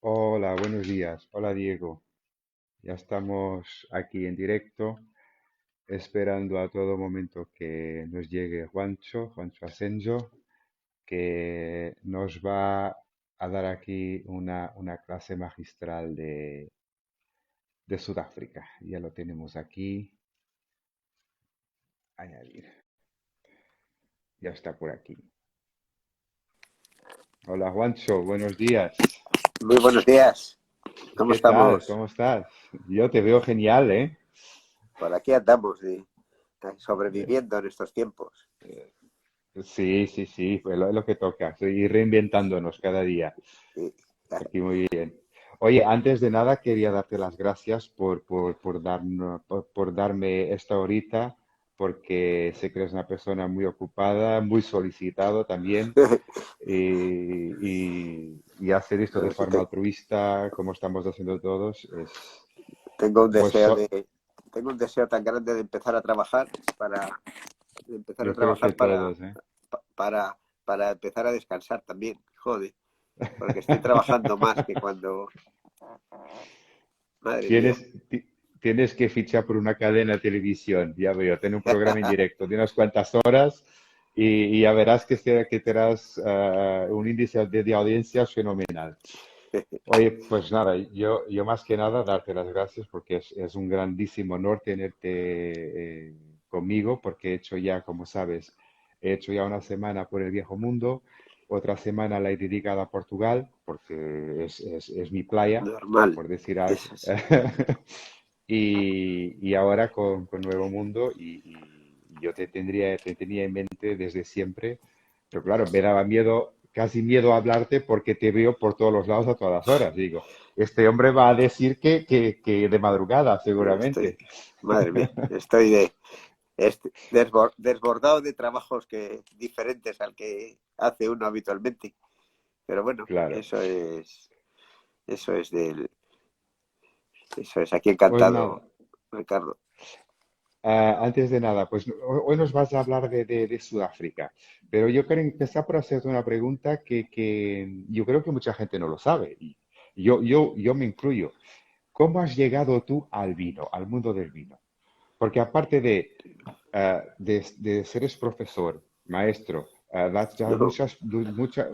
Hola, buenos días. Hola, Diego. Ya estamos aquí en directo, esperando a todo momento que nos llegue Juancho Asenjo, que nos va a dar aquí una clase magistral de Sudáfrica. Ya lo tenemos aquí. Añadir. Ya está por aquí. Hola, Juancho. Buenos días. Muy buenos días. ¿Cómo ¿Qué tal? estamos? ¿Cómo estás? Yo te veo genial, ¿eh? Por aquí andamos, sobreviviendo en estos tiempos. Sí, sí, sí, pues lo que toca, seguir reinventándonos cada día. Sí, Aquí muy bien. Oye, antes de nada quería darte las gracias por darme esta horita, porque sé que eres una persona muy ocupada, muy solicitado también, y hacer esto de no, forma altruista, como estamos haciendo todos, tengo un pues deseo tengo un deseo tan grande de empezar a trabajar para, de empezar a yo creo que trabajar todos, ¿eh? para, para empezar a descansar también. Joder, porque estoy trabajando más que cuando, madre mía. Tienes, tienes que fichar por una cadena de televisión, ya veo, tener un programa en directo de unas cuantas horas y ya verás que tendrás un índice de audiencia fenomenal. Oye, pues nada, yo más que nada darte las gracias porque es un grandísimo honor tenerte conmigo porque he hecho ya, como sabes, he hecho ya una semana por el viejo mundo, otra semana la he dedicado a Portugal porque es mi playa, Normal. por decir algo. Eso es. Y ahora con Nuevo Mundo y yo te tenía en mente desde siempre, pero claro, me daba miedo, casi miedo a hablarte porque te veo por todos los lados a todas horas. Digo, este hombre va a decir que de madrugada, Estoy, seguramente. madre mía, desbordado de trabajos que diferentes al que hace uno habitualmente. Pero bueno, Claro. eso es del, eso es aquí Pues nada, encantado, Ricardo. antes de nada, pues hoy nos vas a hablar de Sudáfrica, pero yo quiero empezar por hacerte una pregunta que yo creo que mucha gente no lo sabe y yo me incluyo. ¿Cómo has llegado tú al vino, al mundo del vino? Porque aparte de seres profesor, maestro, das ya No,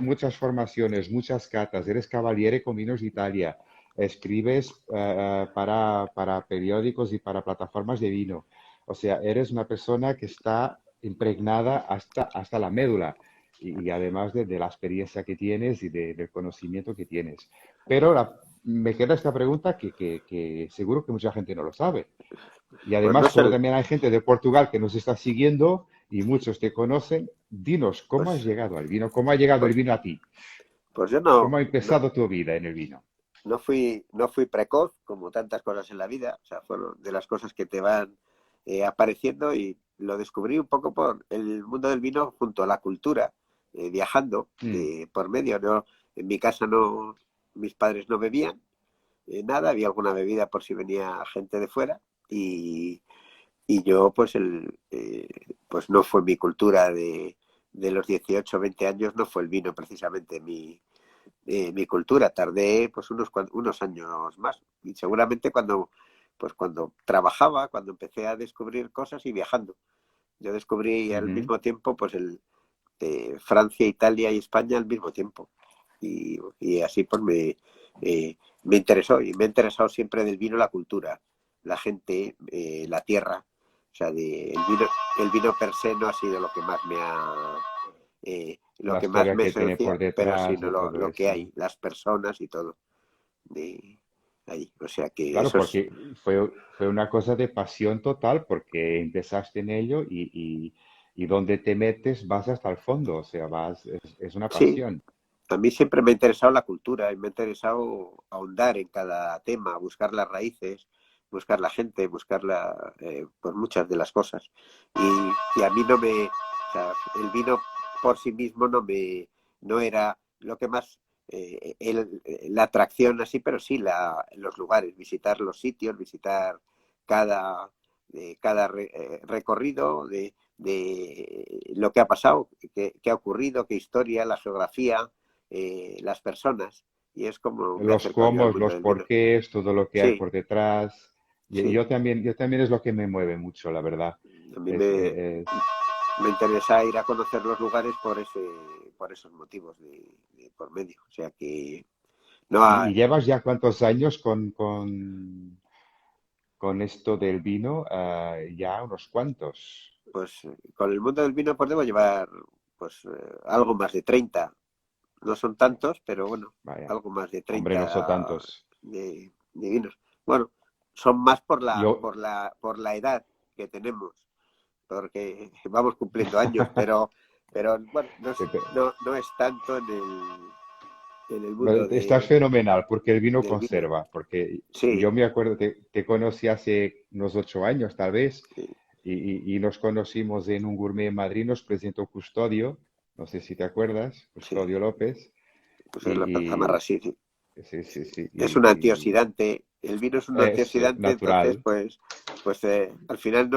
muchas formaciones, muchas catas, eres cavaliere con Vinos de Italia, escribes para periódicos y para plataformas de vino. O sea, eres una persona que está impregnada hasta la médula y además de la experiencia que tienes y del conocimiento que tienes. Pero me queda esta pregunta que seguro que mucha gente no lo sabe. Y pues no además, es como el, también hay gente de Portugal que nos está siguiendo y muchos te conocen, dinos, ¿cómo has pues, llegado al vino? ¿Cómo ha llegado el pues, vino a ti? pues yo ¿Cómo ha empezado tu vida en el vino? no fui precoz como tantas cosas en la vida, o sea, fueron de las cosas que te van apareciendo y lo descubrí un poco por el mundo del vino junto a la cultura, viajando Mm, por medio, ¿no? En mi casa no, mis padres no bebían nada, había alguna bebida por si venía gente de fuera y, y yo pues no fue mi cultura de los 18 o 20 años, no fue el vino precisamente mi cultura, tardé pues unos años más y seguramente cuando trabajaba, cuando empecé a descubrir cosas y viajando. Yo descubrí al ujú. mismo tiempo Francia, Italia y España al mismo tiempo y así pues me interesó y me ha interesado siempre del vino la cultura, la gente, la tierra. O sea, el vino per se no ha sido lo que más lo La que más historia me que tiene seducía, por pero detrás sino y todo lo que eso. hay, las personas y todo de ahí. O sea que Claro, eso es, porque fue una cosa de pasión total, porque empezaste en ello y donde te metes vas hasta el fondo, o sea, es una sí, pasión. a mí siempre me ha interesado la cultura y me ha interesado ahondar en cada tema, buscar las raíces, buscar la gente, pues muchas de las cosas. Y a mí o sea, el vino por sí mismo no era lo que más, la atracción así, pero sí los lugares, visitar los sitios, visitar cada, recorrido de lo que ha pasado, qué ha ocurrido, qué historia, la geografía, las personas. y es como me Los acerco yo al cómo, mundo los del vino. porqués, todo lo que hay Sí, por detrás. Y sí, yo también es lo que me mueve mucho, la verdad. a mí Es, me interesa ir a conocer los lugares por esos motivos de por medio. O sea que no ¿y hay, llevas ya cuántos años con esto del vino? Ya unos cuantos. pues con el mundo del vino pues debo llevar pues algo más de 30. No son tantos, pero bueno, Vaya, algo más de hombre, no son 30 tantos. de vinos. Bueno, son más Yo, por la edad que tenemos, porque vamos cumpliendo años, pero bueno, te- te- no es tanto en el mundo estás fenomenal porque el vino del vino. conserva. Porque Sí, yo me acuerdo, te conocí hace unos 8 años tal vez sí, y nos conocimos en un gourmet en Madrid, nos presentó Custodio, no sé si te acuerdas, sí, Custodio López. pues es la Y, Zamarra, sí, sí. sí, sí, sí. Es un antioxidante. El vino es un Es antioxidante, entonces, natural. pues al final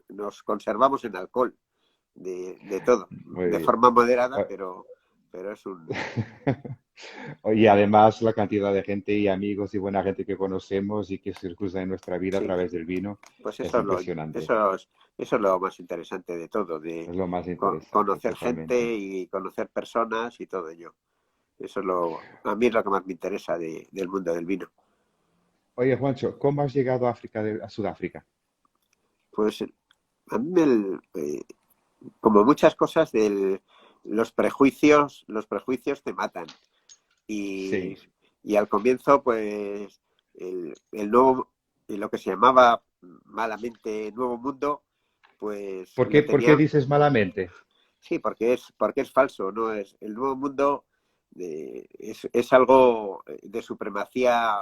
nos conservamos en alcohol de todo, Muy de bien. forma moderada, Eh, pero es un... Y además la cantidad de gente y amigos y buena gente que conocemos y que se cruza en nuestra vida a Sí, través del vino pues es impresionante. eso es lo más interesante de todo, de Es lo más interesante, conocer gente totalmente. y conocer personas y todo ello. Eso es a mí es lo que más me interesa del mundo del vino. Oye, Juancho, ¿cómo has llegado a a Sudáfrica? Pues a mí como muchas cosas los prejuicios te matan. Y, Sí. y al comienzo, pues, el nuevo, lo que se llamaba malamente Nuevo Mundo, pues lo Por qué tenía, dices malamente? sí, porque es falso, ¿no? El Nuevo Mundo es algo de supremacía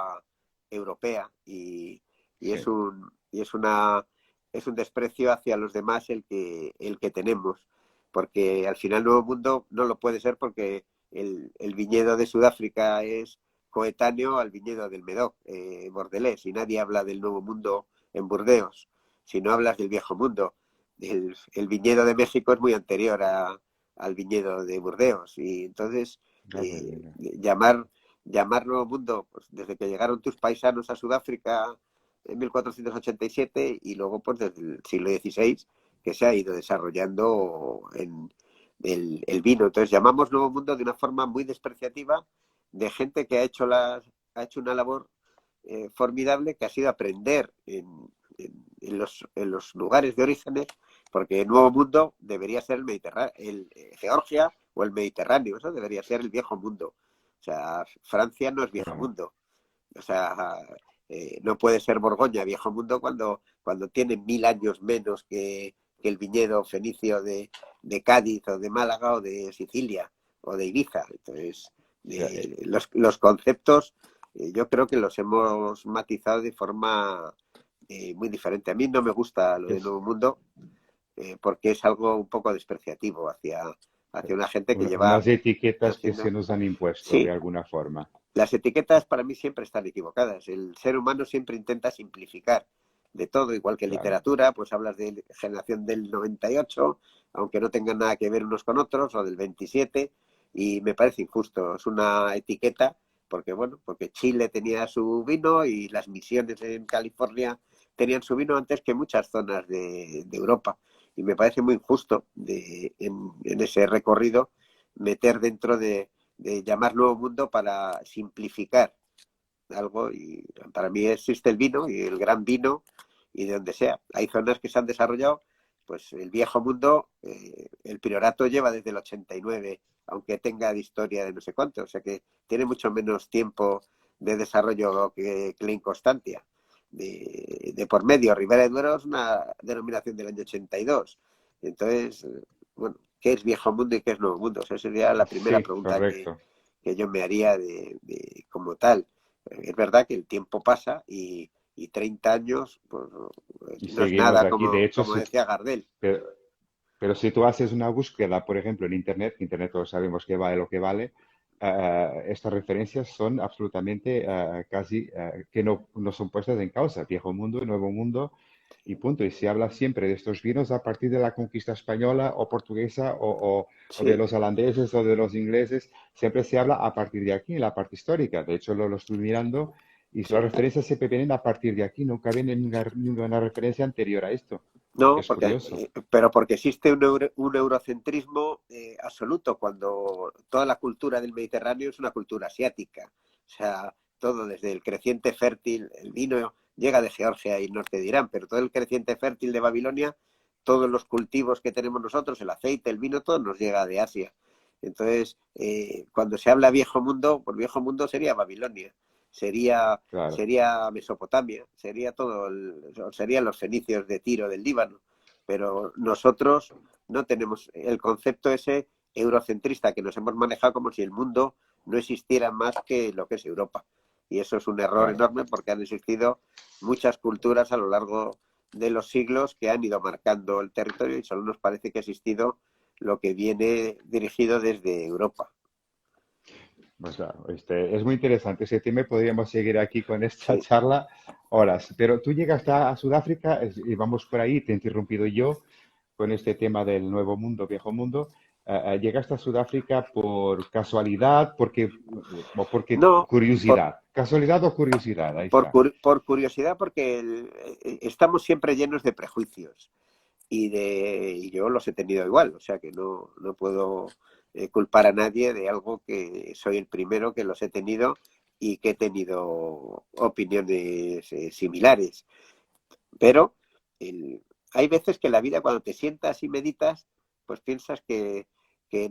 europea y Sí, es un desprecio hacia los demás el que tenemos, porque al final Nuevo Mundo no lo puede ser porque el viñedo de Sudáfrica es coetáneo al viñedo del Medoc, bordelés, y nadie habla del Nuevo Mundo en Burdeos, si no hablas del Viejo Mundo. El viñedo de México es muy anterior al viñedo de Burdeos y entonces no me digas. llamar Nuevo Mundo pues, desde que llegaron tus paisanos a Sudáfrica en 1487 y luego pues desde el siglo XVI que se ha ido desarrollando en el vino. Entonces llamamos Nuevo Mundo de una forma muy despreciativa de gente que ha hecho una labor formidable que ha sido aprender en los lugares de orígenes, porque el Nuevo Mundo debería ser el Mediterráneo, Georgia o el Mediterráneo, eso debería ser el Viejo Mundo. O sea, Francia no es Viejo Bueno, Mundo. O sea, no puede ser Borgoña Viejo Mundo cuando tiene 1000 años menos que el viñedo fenicio de Cádiz o de Málaga o de Sicilia o de Ibiza. Entonces, ya, los conceptos yo creo que los hemos matizado de forma muy diferente. A mí no me gusta lo de es Nuevo Mundo porque es algo un poco despreciativo hacia una gente que lleva unas etiquetas que se haciendo... nos han impuesto de Sí, alguna forma. las etiquetas para mí siempre están equivocadas. El ser humano siempre intenta simplificar de todo, igual que en Claro. literatura, pues hablas de generación del 98, aunque no tengan nada que ver unos con otros, o del 27, y me parece injusto. Es una etiqueta porque, bueno, porque Chile tenía su vino y las misiones en California tenían su vino antes que muchas zonas de Europa. Y me parece muy injusto en ese recorrido meter dentro de llamar Nuevo Mundo para simplificar algo y para mí existe el vino y el gran vino y de donde sea. Hay zonas que se han desarrollado, pues el viejo mundo, el priorato lleva desde el 89, aunque tenga de historia de no sé cuánto, o sea que tiene mucho menos tiempo de desarrollo que la Inconstancia. De por medio, Ribera de Duero es una denominación del año 82. Entonces, bueno, ¿qué es viejo mundo y qué es nuevo mundo? O sea, esa sería la primera Sí, pregunta correcto. que yo me haría como tal. Es verdad que el tiempo pasa y 30 años pues, Y no es seguimos nada, aquí. De hecho, como decía Gardel. pero, pero si tú haces una búsqueda, por ejemplo, en Internet, que Internet todos sabemos que vale lo que vale, estas referencias son absolutamente casi que no son puestas en causa. Viejo mundo, nuevo mundo. y punto. Y se habla siempre de estos vinos a partir de la conquista española o portuguesa o de Sí. los holandeses o de los ingleses. Siempre se habla a partir de aquí, en la parte histórica. De hecho, lo estoy mirando y las Sí. referencias siempre vienen a partir de aquí. Nunca viene ninguna referencia anterior a esto. No, Es porque, curioso. pero porque existe un eurocentrismo absoluto cuando toda la cultura del Mediterráneo es una cultura asiática. O sea, todo desde el creciente fértil, el vino llega de Georgia y norte de Irán, pero todo el creciente fértil de Babilonia, todos los cultivos que tenemos nosotros, el aceite, el vino, todo nos llega de Asia. Entonces, cuando se habla viejo mundo, pues viejo mundo sería Babilonia, sería Claro. sería Mesopotamia, sería serían los fenicios de Tiro, del Líbano, pero nosotros no tenemos el concepto ese eurocentrista que nos hemos manejado como si el mundo no existiera más que lo que es Europa. Y eso es un error Claro. enorme porque han existido muchas culturas a lo largo de los siglos que han ido marcando el territorio y solo nos parece que ha existido lo que viene dirigido desde Europa. Pues claro, es muy interesante ese tema. Podríamos seguir aquí con esta Sí, charla horas. Pero tú llegaste a Sudáfrica y vamos por ahí, te he interrumpido yo con este tema del nuevo mundo, viejo mundo. ¿Llegaste a Sudáfrica por casualidad, o porque no, por, curiosidad? ¿Casualidad o curiosidad? Ahí está. por curiosidad, porque estamos siempre llenos de prejuicios y yo los he tenido igual, o sea que no puedo culpar a nadie de algo que soy el primero que los he tenido y que he tenido opiniones similares. Pero hay veces que en la vida cuando te sientas y meditas, pues piensas que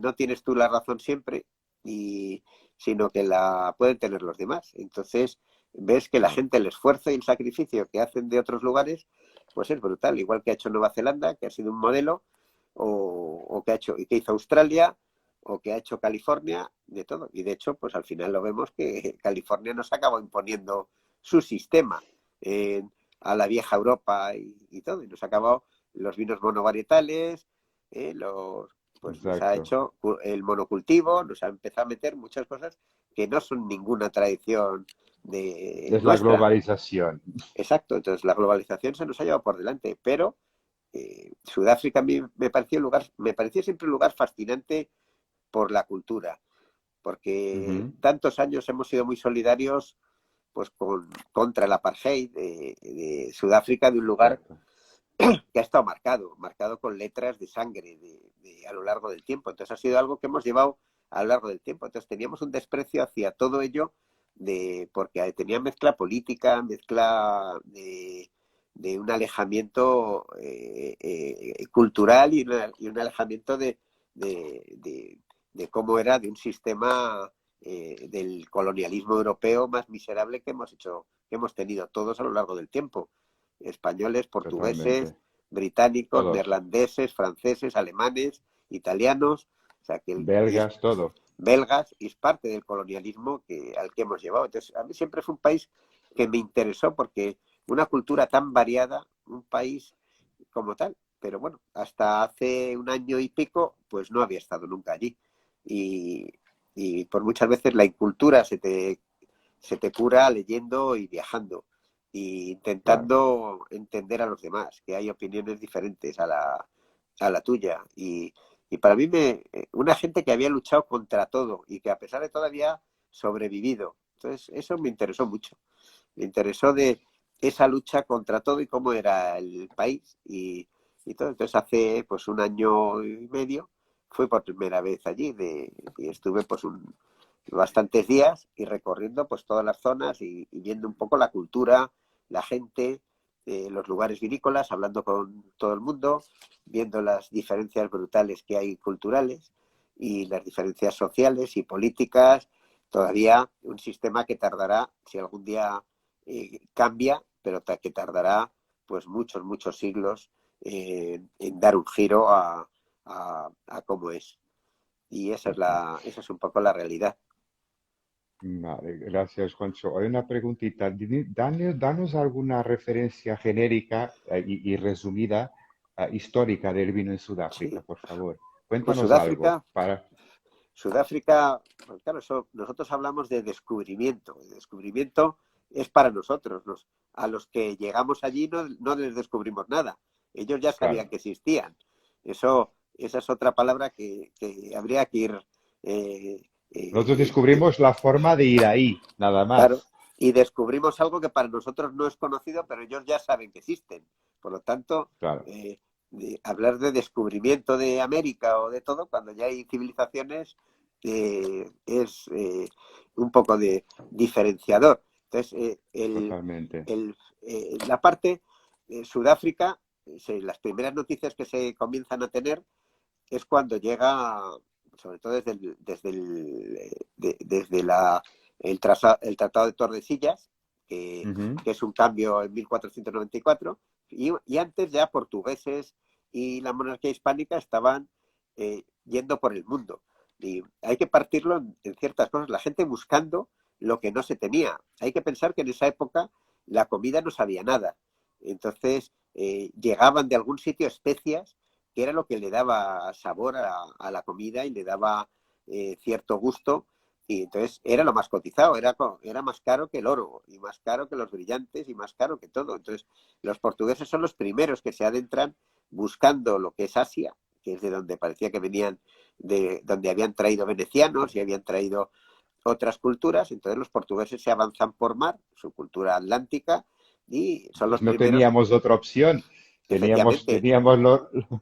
no tienes tú la razón siempre, y, sino que la pueden tener los demás. Entonces ves que la Claro, gente, el esfuerzo y el sacrificio que hacen de otros lugares, pues es brutal, igual que ha hecho Nueva Zelanda, que ha sido un modelo, o que ha hecho, y que hizo Australia, o que ha hecho California, de todo. Y de hecho, pues al final lo vemos que California nos acabó imponiendo su sistema a la vieja Europa y todo. Y nos ha acabado los vinos monovarietales, pues nos ha exacto. hecho el monocultivo, nos ha empezado a meter muchas cosas que no son ninguna tradición de Es la nuestra. globalización. Exacto, entonces la globalización se nos ha llevado por delante, pero Sudáfrica a mí me pareció siempre un lugar fascinante por la cultura, porque Ujú, tantos años hemos sido muy solidarios pues contra el apartheid de Sudáfrica, de un lugar exacto. que ha estado marcado con letras de sangre a lo largo del tiempo. Entonces ha sido algo que hemos llevado a lo largo del tiempo. Entonces teníamos un desprecio hacia todo ello porque tenía mezcla política, mezcla de un alejamiento cultural y un alejamiento de cómo era de un sistema del colonialismo europeo más miserable que hemos tenido todos a lo largo del tiempo. Españoles, portugueses, Totalmente. británicos, Todos. neerlandeses, franceses, alemanes, italianos, o sea que Belgas, todo. belgas, y es parte del colonialismo al que hemos llevado. Entonces, a mí siempre fue un país que me interesó porque una cultura tan variada, un país como tal. Pero bueno, hasta hace un año y pico, pues no había estado nunca allí. Y, y por muchas veces la incultura se te cura leyendo y viajando e Claro. intentando entender a los demás, que hay opiniones diferentes a la tuya. Y para mí, una gente que había luchado contra todo y que a pesar de todo había sobrevivido. Entonces, eso me interesó mucho. Me interesó de esa lucha contra todo y cómo era el país y todo. Entonces, hace pues un año y medio fui por primera vez allí y estuve pues bastantes días y recorriendo pues todas las zonas y viendo un poco la cultura, la gente, los lugares vinícolas, hablando con todo el mundo, viendo las diferencias brutales que hay culturales y las diferencias sociales y políticas. Todavía un sistema que tardará, si algún día cambia, pero que tardará pues muchos, muchos siglos en dar un giro a cómo es. Y Ujú. esa es un poco la realidad. Vale, gracias, Juancho. Hay una preguntita. Danos alguna referencia genérica y resumida, histórica del vino en Sudáfrica, Sí, por favor. pues Cuéntanos algo para... Sudáfrica, pues claro, nosotros hablamos de descubrimiento. El descubrimiento es para nosotros. a los que llegamos allí no les descubrimos nada. Ellos ya sabían Claro. que existían. Esa es otra palabra que habría que ir... eh, Nosotros eh, eh, descubrimos la forma de ir ahí, nada claro, más. y descubrimos algo que para nosotros no es conocido, pero ellos ya saben que existen. Por lo tanto, Claro. hablar de descubrimiento de América o de todo, cuando ya hay civilizaciones, es un poco de diferenciador. Entonces, Totalmente. la parte Sudáfrica, las primeras noticias que se comienzan a tener es cuando llega, sobre todo desde el Tratado de Tordesillas, Ujú. que es un cambio en 1494, y antes ya portugueses y la monarquía hispánica estaban yendo por el mundo. Y hay que partirlo en ciertas cosas, la gente buscando lo que no se tenía. Hay que pensar que en esa época la comida no sabía nada. Entonces llegaban de algún sitio especias que era lo que le daba sabor a la comida y le daba cierto gusto. Y entonces era lo más cotizado, era más caro que el oro, y más caro que los brillantes, y más caro que todo. Entonces, los portugueses son los primeros que se adentran buscando lo que es Asia, que es de donde parecía que venían, de donde habían traído venecianos y habían traído otras culturas. Entonces, los portugueses se avanzan por mar, su cultura atlántica, y son Pues los no primeros, teníamos otra opción. efectivamente, Teníamos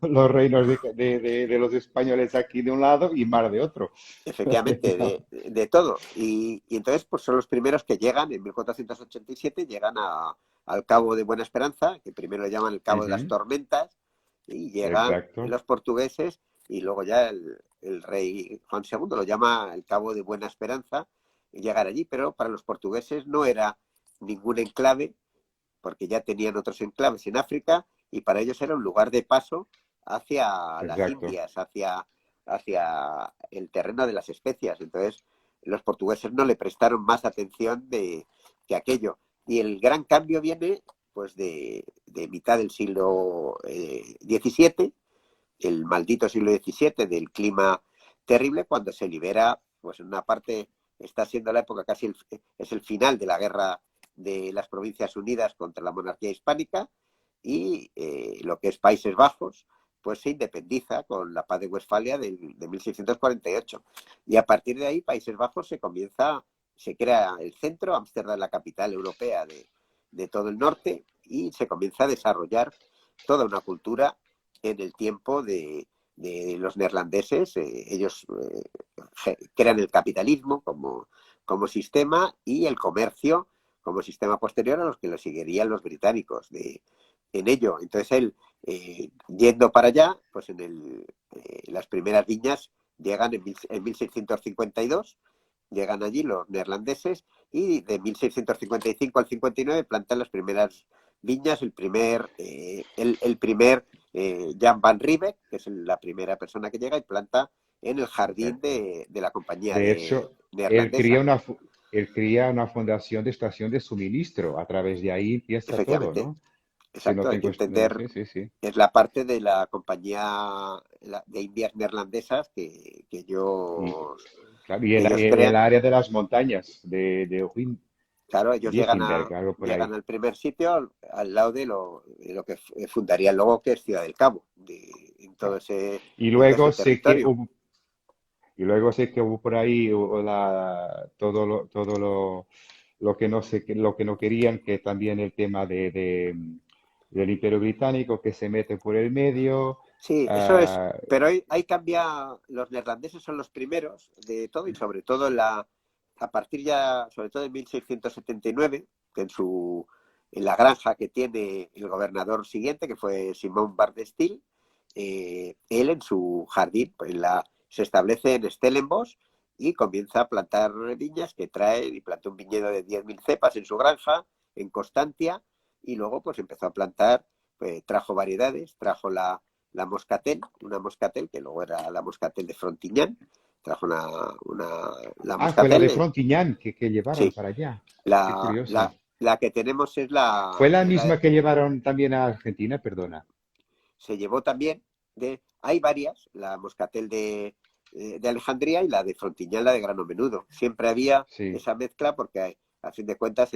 los reinos de los españoles aquí de un lado y mar de otro. efectivamente, de todo. Y entonces, pues son los primeros que llegan, en 1487, llegan al Cabo de Buena Esperanza, que primero le llaman el Cabo de las Ujú. Tormentas, y llegan Exacto. los portugueses, y luego ya el rey Juan II lo llama el Cabo de Buena Esperanza, y llegar allí, pero para los portugueses no era ningún enclave, porque ya tenían otros enclaves en África, y para ellos era un lugar de paso hacia las Exacto. Indias, hacia el terreno de las especias. Entonces, los portugueses no le prestaron más atención que aquello. Y el gran cambio viene pues de mitad del siglo XVII, el maldito siglo XVII, del clima terrible, cuando se libera, pues en una parte está siendo la época casi es el final de la guerra de las Provincias Unidas contra la monarquía hispánica, y lo que es Países Bajos pues se independiza con la paz de Westfalia de 1648. Y a partir de ahí Países Bajos se crea el centro, Ámsterdam la capital europea de todo el norte, y se comienza a desarrollar toda una cultura en el tiempo de los neerlandeses. Ellos crean el capitalismo como sistema, y el comercio como sistema posterior a los que lo seguirían los británicos en ello. Entonces él, yendo para allá, pues las primeras viñas llegan en 1652, llegan allí los neerlandeses, y de 1655 al 59 plantan las primeras viñas, el primer Jan van Riebeeck, que es la primera persona que llega y planta en el jardín Exacto. de la compañía De hecho, él cría neerlandesa. una, él cría una fundación de estación de suministro. A través de ahí empieza todo, Efectivamente, ¿no? Si no exacto, hay que tengo... entender, Sí, sí, sí. es la parte de la compañía de Indias neerlandesas que Y, ellos, claro, y que ellos el crean. área de las montañas de Claro, ellos llegan Wittenberg, algo por ahí. llegan al primer sitio al lado de lo que fundaría luego, que es Ciudad del Cabo, en todo Claro. ese, Y en todo luego ese sé que territorio. hubo, y luego sé que hubo por ahí lo que no sé, lo que no querían, que también el tema del Imperio Británico que se mete por el medio. Sí, eso es, ah, pero ahí cambia, los neerlandeses son los primeros de todo, y sobre todo a partir ya, sobre todo en 1679, que en la granja que tiene el gobernador siguiente, que fue Simón Bar de Stil, él en su jardín, se establece en Stellenbosch y comienza a plantar viñas que trae, y plantó un viñedo de 10.000 cepas en su granja, en Constantia, y luego pues empezó a plantar, trajo variedades, trajo la Moscatel, una Moscatel que luego era la Moscatel de Frontignan, trajo la Fue la Moscatel, de Frontignan que llevaron sí, para allá. Qué la, curioso. la, la que tenemos es la, Fue la es la, misma que llevaron también a Argentina, perdona. se llevó también hay varias, la Moscatel de Alejandría y la de Frontignan, la de grano menudo. Siempre había Sí, esa mezcla porque a fin de cuentas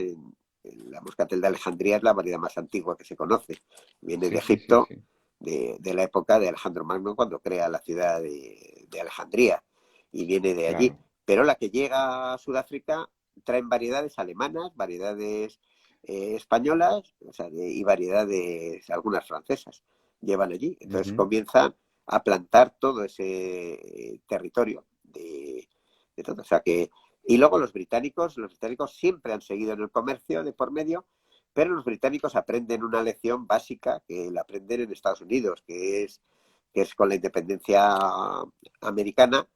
La moscatel de Alejandría es la variedad más antigua que se conoce. Viene de Sí, sí, sí, Egipto, sí. de la época de Alejandro Magno, cuando crea la ciudad de Alejandría, y viene de allí. Claro. Pero la que llega a Sudáfrica traen variedades alemanas, variedades españolas, o sea, y variedades algunas francesas llevan allí. Entonces Ujú, comienzan a plantar todo ese territorio de todo. O sea que, y luego los británicos siempre han seguido en el comercio de por medio, pero los británicos aprenden una lección básica que la aprenden en Estados Unidos, que es con la independencia americana.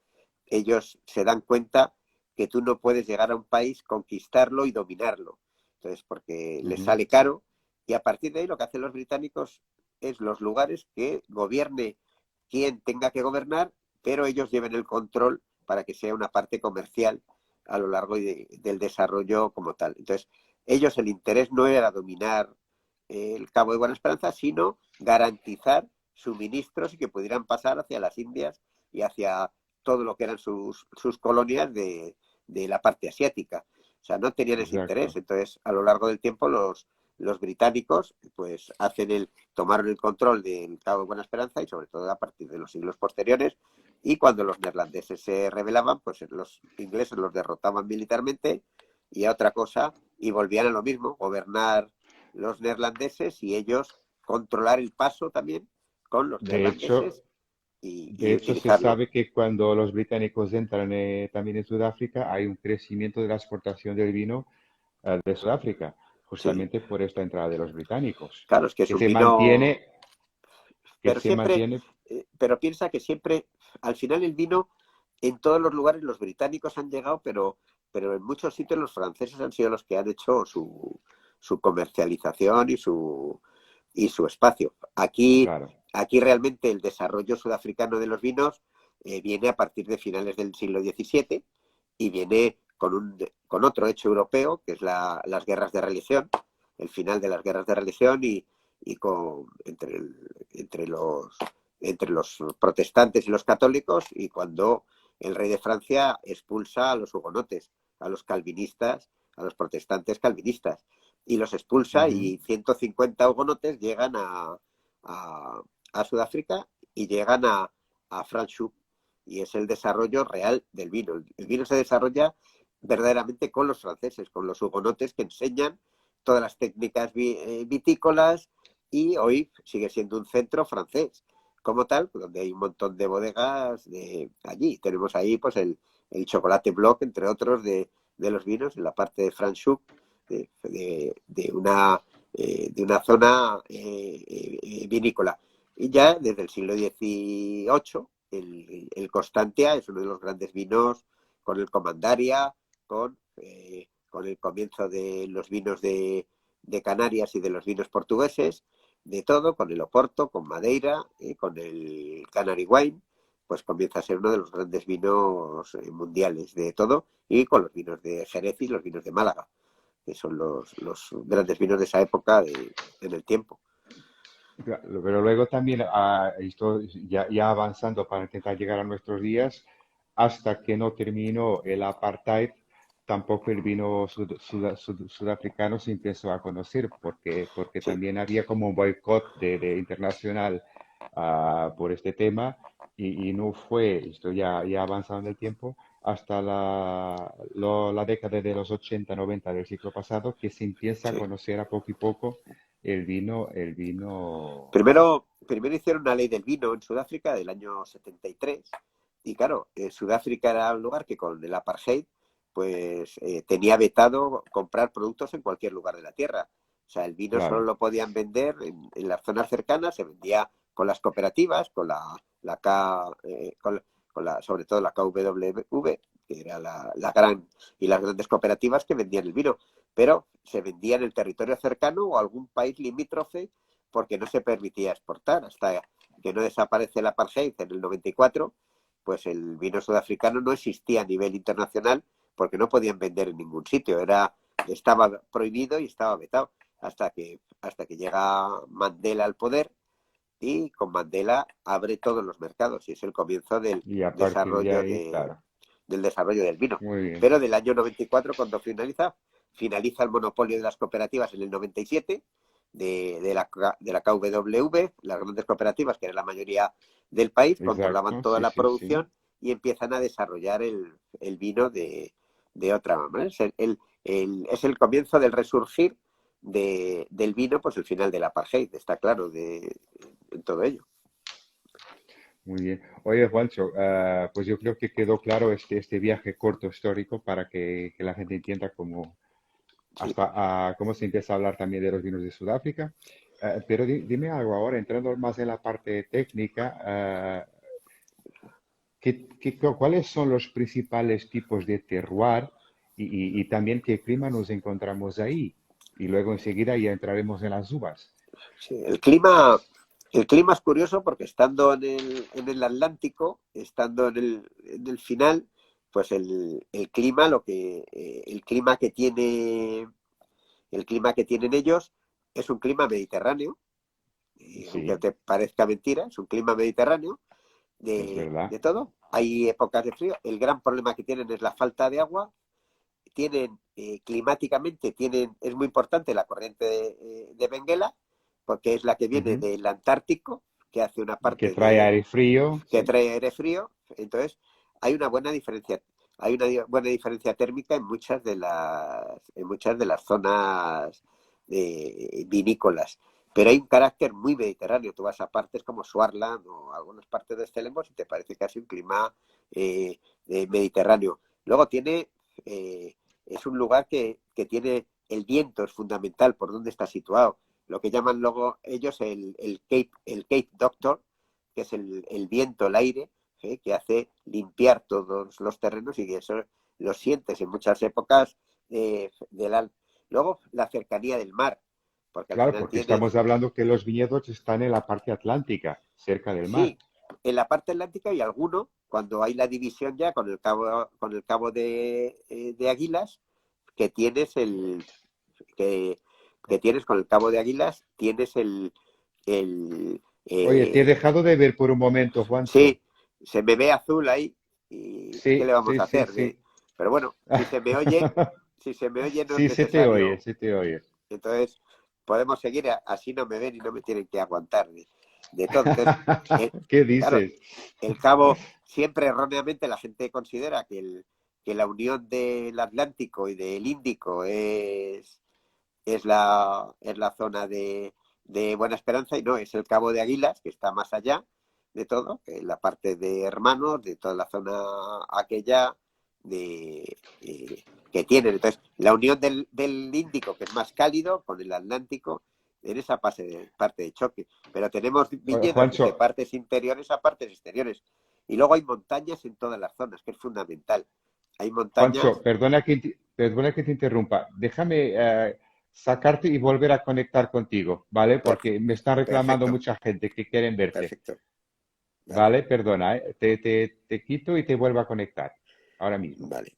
Ellos se dan cuenta que tú no puedes llegar a un país, conquistarlo y dominarlo. Entonces, porque les ujú. sale caro, y a partir de ahí lo que hacen los británicos es los lugares que gobierne quien tenga que gobernar, pero ellos lleven el control para que sea una parte comercial a lo largo del desarrollo como tal. Entonces, ellos el interés no era dominar el Cabo de Buena Esperanza, sino garantizar suministros y que pudieran pasar hacia las Indias y hacia todo lo que eran sus colonias de la parte asiática. O sea, no tenían ese interés. Exacto. Entonces, a lo largo del tiempo, los británicos pues tomaron el control del Cabo de Buena Esperanza y sobre todo a partir de los siglos posteriores. Y cuando los neerlandeses se rebelaban, pues los ingleses los derrotaban militarmente y a otra cosa, y volvían a lo mismo, gobernar los neerlandeses y ellos controlar el paso también con los De hecho, neerlandeses y de hecho, se utilizarlo. sabe que cuando los británicos entran también en Sudáfrica, hay un crecimiento de la exportación del vino de Sudáfrica, Sí, justamente por esta entrada de los británicos, claro, es que es que un se vino, mantiene, que pero se siempre, mantiene, pero piensa que siempre, al final el vino, en todos los lugares los británicos han llegado, pero en muchos sitios los franceses han sido los que han hecho su comercialización y su espacio. claro. Aquí realmente el desarrollo sudafricano de los vinos viene a partir de finales del siglo XVII y viene con otro hecho europeo, que es las guerras de religión, el final de las guerras de religión y entre los protestantes y los católicos, y cuando el rey de Francia expulsa a los hugonotes, a los calvinistas, a los protestantes calvinistas, y los expulsa, Ujú. y 150 hugonotes llegan a Sudáfrica y llegan a Franschhoek, y es el desarrollo real del vino. El vino se desarrolla verdaderamente con los franceses, con los hugonotes que enseñan todas las técnicas vitícolas, y hoy sigue siendo un centro francés como tal, donde hay un montón de bodegas allí. Tenemos ahí pues el chocolate Bloc, entre otros, de los vinos, en la parte de Franschhoek, de una zona vinícola. Y ya desde el siglo XVIII, el Constantia es uno de los grandes vinos, con el Comandaria, con el comienzo de los vinos de Canarias y de los vinos portugueses, de todo, con el Oporto, con Madeira, con el Canary Wine, pues comienza a ser uno de los grandes vinos mundiales de todo, y con los vinos de Jerez y los vinos de Málaga, que son los grandes vinos de esa época en el tiempo. Claro, pero luego también, esto ya avanzando para intentar llegar a nuestros días, hasta que no terminó el apartheid, tampoco el vino sudafricano se empezó a conocer, porque Sí, también había como un boicot de internacional por este tema, y no fue, esto ya avanzado en el tiempo, hasta la década de los 80 90 del siglo pasado, que se empieza a sí. conocer a poco y poco el vino. Primero hicieron una ley del vino en Sudáfrica del año 73, y claro, Sudáfrica era un lugar que con el apartheid pues tenía vetado comprar productos en cualquier lugar de la tierra. O sea, el vino solo Claro. lo podían vender en las zonas cercanas, se vendía con las cooperativas, con la K, sobre todo la KWV, que era la gran, y las grandes cooperativas que vendían el vino, pero se vendía en el territorio cercano o algún país limítrofe, porque no se permitía exportar. Hasta que no desaparece el apartheid en el 94, pues el vino sudafricano no existía a nivel internacional, porque no podían vender en ningún sitio. Estaba prohibido y estaba vetado. Hasta que llega Mandela al poder, y con Mandela abre todos los mercados, y es el comienzo Y a partir de ahí, claro. del desarrollo del vino. Muy bien. Pero del año 94, cuando finaliza, finaliza el monopolio de las cooperativas en el 97, de la KWV, las grandes cooperativas, que era la mayoría del país, controlaban Exacto, toda sí, la sí, sí. producción y empiezan a desarrollar el vino de otra manera. Es el comienzo del resurgir del vino, pues el final del apartheid, está claro, en todo ello. Muy bien. Oye, Juancho, pues yo creo que quedó claro este viaje corto histórico para que la gente entienda cómo, Sí. cómo se empieza a hablar también de los vinos de Sudáfrica. Pero dime algo ahora, entrando más en la parte técnica, ¿cuáles son los principales tipos de terroir y también qué clima nos encontramos ahí? Y luego enseguida ya entraremos en las uvas. Sí, el clima es curioso porque estando en el Atlántico, estando en el final, pues el clima, el clima que tienen ellos es un clima mediterráneo, aunque Sí, te parezca mentira, es un clima mediterráneo es verdad. de todo. Hay épocas de frío. El gran problema que tienen es la falta de agua. Climáticamente es muy importante la corriente de Benguela, porque es la que viene Ujú. del Antártico, que hace una Que parte trae aire frío, que sí. trae aire frío. Entonces, hay una buena diferencia, térmica en muchas de las zonas vinícolas. Pero hay un carácter muy mediterráneo. Tú vas a partes como Swartland o algunas partes de Stellenbosch y te parece casi un clima mediterráneo. Luego eh, es un lugar que tiene el viento, es fundamental por dónde está situado. Lo que llaman luego ellos el Cape Doctor, que es el viento, el aire, que hace limpiar todos los terrenos y que eso lo sientes en muchas épocas del año. Luego, la cercanía del mar, porque al Claro, final porque estamos tienes, hablando que los viñedos están en la parte atlántica, cerca del mar. sí, en la parte atlántica y alguno, cuando hay la división ya con el cabo de Águilas, que tienes que, que tienes con el cabo de Águilas, tienes el Oye, te he dejado de ver por un momento, Juancho. sí, se me ve azul ahí y ¿qué le Sí, vamos sí, a sí, hacer? sí. Pero bueno, si se me oye no es Sí, se te oye, necesario. se te oye. Entonces podemos seguir, así no me ven y no me tienen que aguantar de todo. Entonces, ¿Qué claro, dices? el cabo, siempre erróneamente la gente considera que la unión del Atlántico y del Índico es la zona de Buena Esperanza y no, es el Cabo de Águilas, que está más allá de todo, que es la parte de Hermanos, de toda la zona aquella que tienen. Entonces, la unión del Índico, que es más cálido, con el Atlántico, en esa parte de choque. Pero tenemos viñedos desde Juancho, partes interiores a partes exteriores. Y luego hay montañas en todas las zonas, que es fundamental. Hay Juancho, montañas, perdona que te interrumpa. Déjame sacarte y volver a conectar contigo, ¿vale? por, Porque me están reclamando perfecto, mucha gente que quieren verte. perfecto. Vale, ¿Vale? Perdona, ¿eh? Te quito y te vuelvo a conectar ahora mismo. vale.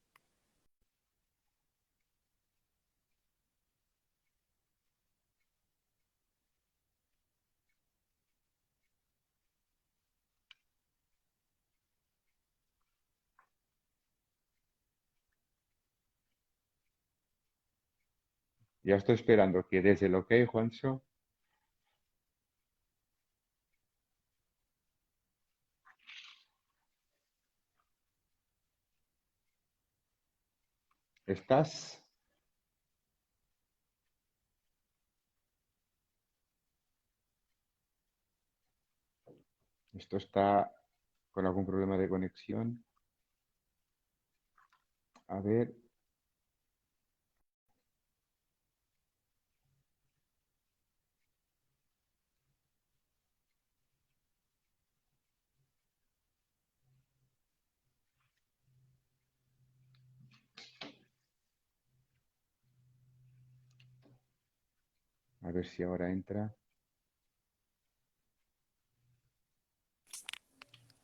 Ya estoy esperando que des el ok, Juancho. ¿Estás? Esto está con algún problema de conexión. A ver, a ver si ahora entra.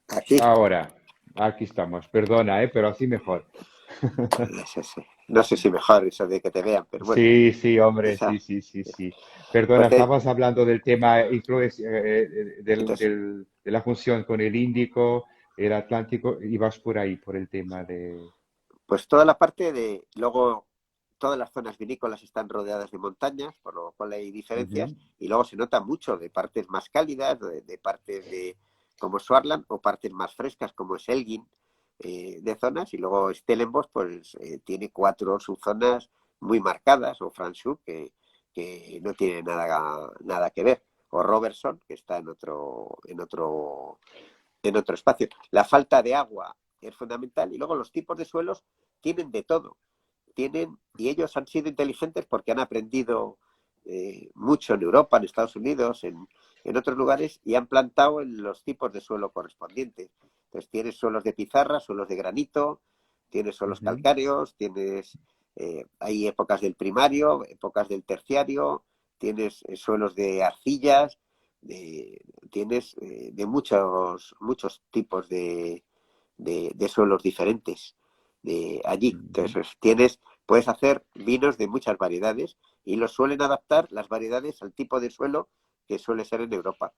Aquí. Ahora, aquí estamos. Perdona, pero así mejor. No sé si mejor eso de que te vean, pero bueno, Sí, sí, hombre, sí, esa. sí, sí, sí. Perdona, Pues estabas hablando del tema entonces, de la función con el Índico, el Atlántico, y vas por ahí, por el tema de... pues toda la parte de, luego todas las zonas vinícolas están rodeadas de montañas, por lo cual hay diferencias, Ujú, y luego se nota mucho de partes más cálidas, de partes como Swartland, o partes más frescas como es Elgin, de zonas, y luego Stellenbosch pues tiene 4 subzonas muy marcadas, o Franschhoek, que no tiene nada que ver, o Robertson, que está en otro espacio. La falta de agua es fundamental, y luego los tipos de suelos tienen de todo. Y ellos han sido inteligentes porque han aprendido mucho en Europa, en Estados Unidos, en otros lugares, y han plantado en los tipos de suelo correspondientes. Entonces tienes suelos de pizarra, suelos de granito, tienes suelos ujú. calcáreos, hay épocas del primario, épocas del terciario, tienes suelos de arcillas, tienes de muchos tipos de suelos diferentes de allí. Ujú. Entonces puedes hacer vinos de muchas variedades, y los suelen adaptar las variedades al tipo de suelo que suele ser en Europa.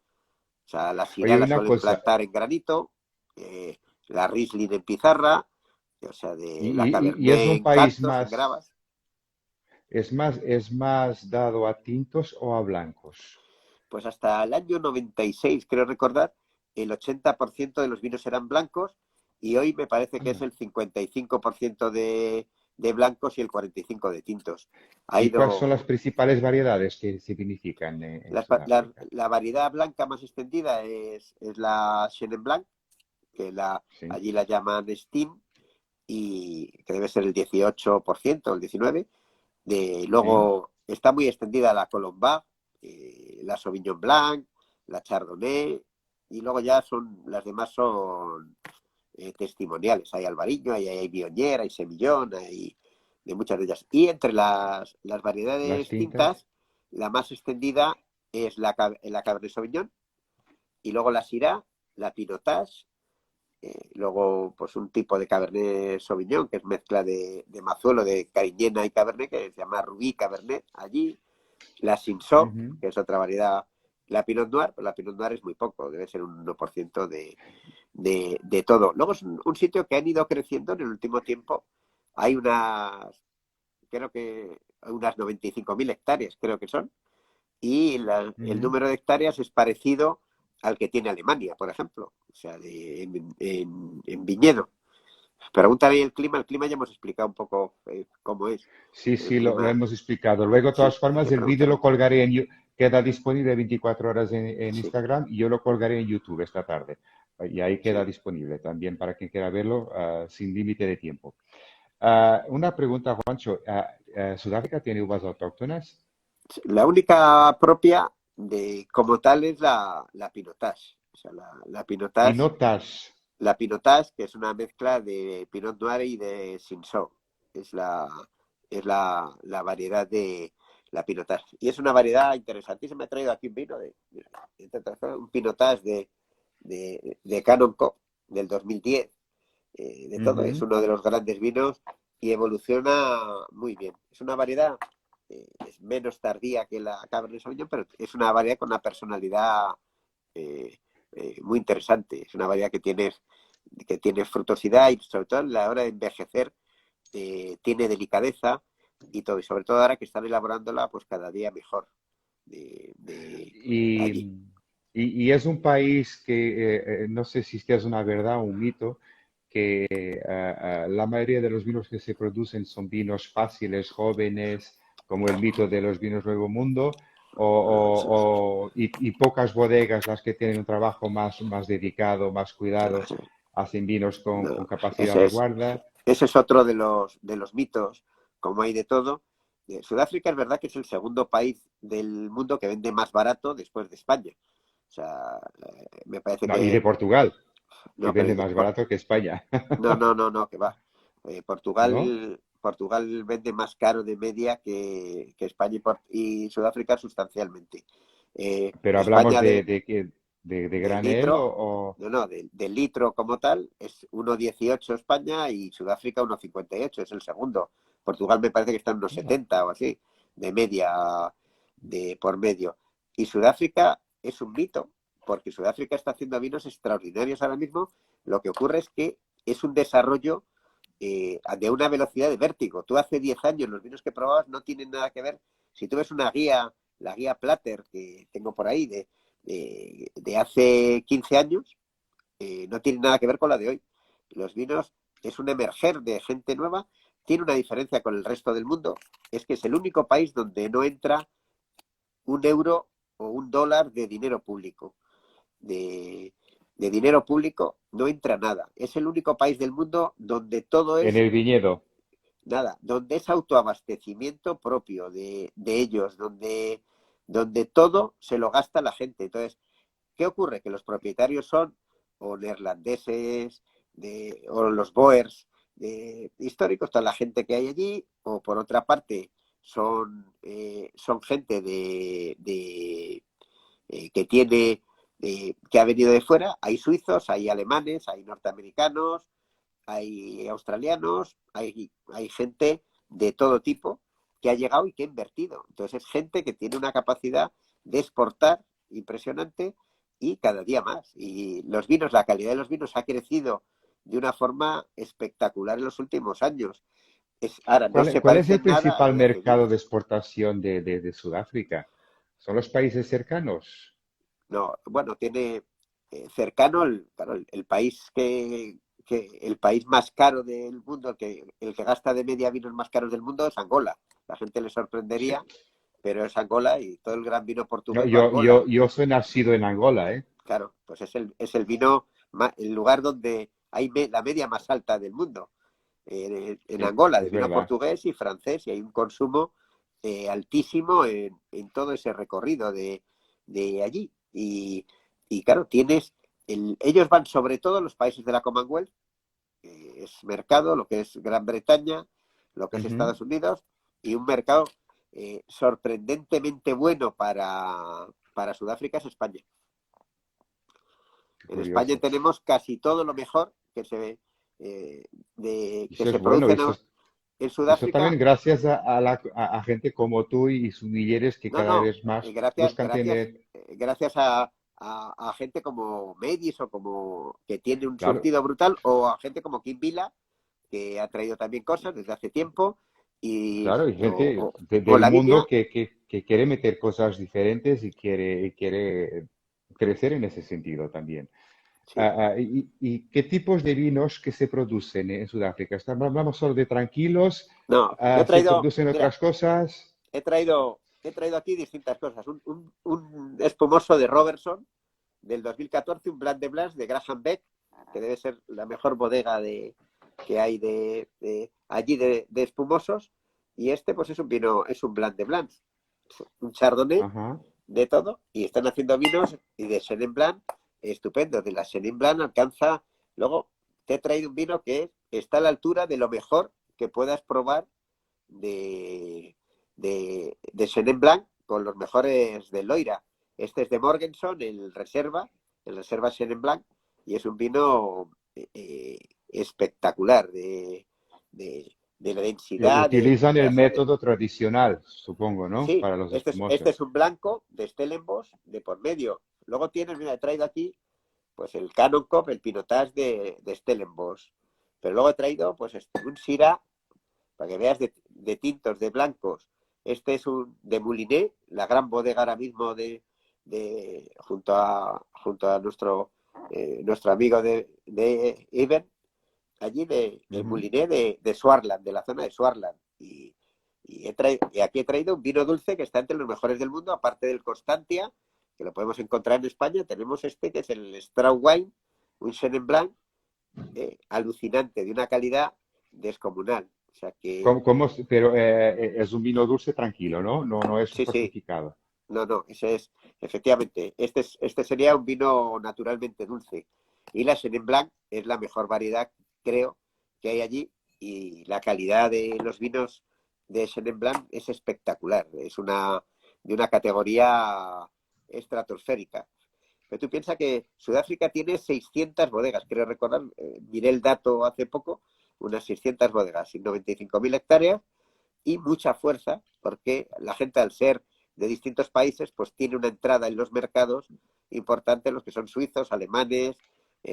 O sea, la Syrah Oye, la una suelen cosa, plantar en granito, la Riesling en pizarra, o sea, de la y es Cabernet un en país cantos, en más, gravas. es más dado a tintos o a blancos. Pues hasta el año 96, creo recordar, el 80% de los vinos eran blancos, y hoy me parece que es Anda. el 55% de blancos y el 45% de tintos. Ha ¿Y cuáles son las ido principales variedades que se vinifican en La, la- Sudáfrica? la variedad blanca más extendida es la Chenin Blanc, que Sí, allí la llaman Steam, y que debe ser el 18%, el 19%. sí. Luego está muy extendida la Colombard, la Sauvignon Blanc, la Chardonnay, y luego ya las demás son testimoniales. Hay Albariño, hay Viognier, hay Semillón, hay de muchas de ellas. Y entre las Las variedades tintas. tintas, la más extendida es la Cabernet Sauvignon, y luego la Syrah, la Pinotage, luego pues un tipo de Cabernet Sauvignon que es mezcla de Mazuelo, de Cariñena y Cabernet, que se llama Rubí Cabernet allí, la Cinsault, Ujú. que es otra variedad, la Pinot Noir, pero la Pinot Noir es muy poco, debe ser un 1% de todo. Luego es un sitio que han ido creciendo en el último tiempo. Hay creo que unas 95.000 hectáreas, creo que son, y el Ujú. número de hectáreas es parecido al que tiene Alemania, por ejemplo, o sea, en viñedo. Pregúntale el clima ya hemos explicado un poco cómo es Sí, el sí, lo clima. hemos explicado. Luego, de Sí, todas hay formas, que el vídeo lo preguntarle. colgaré queda disponible 24 horas en Sí, Instagram, y yo lo colgaré en YouTube esta tarde. Y ahí queda sí. disponible también para quien quiera verlo, sin límite de tiempo. Una pregunta, Juancho. ¿Sudáfrica tiene uvas autóctonas? La única propia como tal es la Pinotage. O sea, Pinotage. la Pinotage, que es una mezcla de Pinot Noir y de Cinsault. Es la, es la variedad de la Pinotage. Y es una variedad interesantísima. He traído aquí un vino, un Pinotage de Canon Cop del 2010. De todo, es Ujú. uno de los grandes vinos, y evoluciona muy bien. Es una variedad, es menos tardía que la Cabernet Sauvignon, pero es una variedad con una personalidad eh, muy interesante. Es una variedad que tiene frutosidad, y sobre todo a la hora de envejecer tiene delicadeza y todo. Y sobre todo ahora que están elaborándola pues cada día mejor de Y, allí. y es un país que, no sé si es una verdad o un mito, que la mayoría de los vinos que se producen son vinos fáciles, jóvenes, como el mito de los vinos Nuevo Mundo, y pocas bodegas las que tienen un trabajo más dedicado, más cuidado, hacen vinos No, con capacidad ese de es, guarda. ese es otro de los mitos, como hay de todo. Sudáfrica es verdad que es el segundo país del mundo que vende más barato después de España. O sea, me parece No, y de que Portugal, que no, pero vende más barato que España, no, no, no, no, que va. ¿no? Portugal vende más caro de media que España y Sudáfrica sustancialmente. Pero hablamos España de del granel litro, o... no, no, del litro como tal, es 1,18 España, y Sudáfrica 1,58, es el segundo. Portugal me parece que está en unos Anda. 70 o así, de media, por medio. Y Sudáfrica es un mito, porque Sudáfrica está haciendo vinos extraordinarios ahora mismo. Lo que ocurre es que es un desarrollo de una velocidad de vértigo. Tú hace 10 años los vinos que probabas no tienen nada que ver. Si tú ves una guía, la guía Platter que tengo por ahí de hace 15 años, no tiene nada que ver con la de hoy. Los vinos es un emerger de gente nueva. Tiene una diferencia con el resto del mundo, es que es el único país donde no entra un euro o un dólar de dinero público. De dinero público no entra nada. Es el único país del mundo donde todo En es el viñedo. nada, donde es autoabastecimiento propio de ellos, donde todo se lo gasta la gente. Entonces, ¿qué ocurre? Que los propietarios son o neerlandeses, o los Boers históricos, toda la gente que hay allí, o por otra parte son gente que tiene que ha venido de fuera. Hay suizos, hay alemanes, hay norteamericanos, hay australianos, hay gente de todo tipo que ha llegado y que ha invertido. Entonces es gente que tiene una capacidad de exportar impresionante y cada día más. Y los vinos, la calidad de los vinos ha crecido de una forma espectacular en los últimos años. Ahora, no se ¿Cuál es el parecen nada a principal lo de hace mercado 10. de exportación de Sudáfrica? ¿Son los países cercanos? No, bueno, tiene cercano claro, el país el país más caro del mundo, el que gasta de media vinos más caros del mundo es Angola. La gente le Sí. sorprendería, pero es Angola y todo el gran vino No, portugués va a Angola. yo soy nacido en Angola, ¿eh? Claro, pues es el vino, el lugar donde hay la media más alta del mundo. En Sí, Angola, de es vino verdad. portugués y francés, y hay un consumo altísimo en todo ese recorrido de allí. Y claro, ellos van sobre todo los países de la Commonwealth, que es mercado, lo que es Gran Bretaña, lo que es Ujú. Estados Unidos, y un mercado sorprendentemente bueno para Sudáfrica es España. Qué En España curioso. tenemos casi todo lo mejor que Eso es se bueno, produce eso, en eso también Sudáfrica. gracias a gente como tú y sumilleres que No, cada no, vez más gracias, buscan gracias, tener, gracias a gente como Medis o como que tiene un claro, surtido brutal, o a gente como Kim Vila, que ha traído también cosas desde hace tiempo, y, claro, hay gente o del la mundo viña. que quiere meter cosas diferentes y quiere crecer en ese sentido también. Sí. Y qué tipos de vinos que se producen en Sudáfrica? ¿Hablamos solo de tranquilos? No, yo he ¿Se traído, producen mira, otras cosas? he traído aquí distintas cosas. Un espumoso de Robertson del 2014, un Blanc de Blancs de Graham Beck, que debe ser la mejor bodega que hay allí de espumosos. Y este, pues es un vino, es un Blanc de Blancs, un Chardonnay Ajá. de todo. Y están haciendo vinos y de Chenin Blanc estupendo. De la Chenin Blanc alcanza. Luego te he traído un vino que está a la altura de lo mejor que puedas probar de Chenin Blanc con los mejores del Loira. Este es de Morgenson, el Reserva Chenin Blanc, y es un vino espectacular de la densidad. Utilizan el Hace método tradicional, supongo, ¿no? Sí, Para los este es espumosos. un blanco de Stellenbosch de por medio. Luego tienes, mira, he traído aquí pues el Canon Cop, el Pinotage de Stellenbosch. Pero luego he traído pues un Syrah, para que veas de tintos, de blancos. Este es un de Moulinet, la gran bodega ahora mismo junto a nuestro amigo de Eben, allí de Ujú. Moulinet de Swarland, de la zona de Swarland. Y aquí he traído un vino dulce que está entre los mejores del mundo, aparte del Constantia, que lo podemos encontrar en España. Tenemos este que es el Strauss Wine, un Chenin Blanc alucinante, de una calidad descomunal. O sea que, Pero es un vino dulce tranquilo, ¿no? No es sí, sí, fortificado. no, no, ese es, efectivamente, este sería un vino naturalmente dulce. Y la Chenin Blanc es la mejor variedad, creo, que hay allí. Y la calidad de los vinos de Chenin Blanc es espectacular. Es de una categoría estratosférica. Pero tú piensas que Sudáfrica tiene 600 bodegas, creo recordar, miré el dato hace poco, unas 600 bodegas y 95.000 hectáreas, y mucha fuerza, porque la gente, al ser de distintos países, pues tiene una entrada en los mercados importante, los que son suizos, alemanes,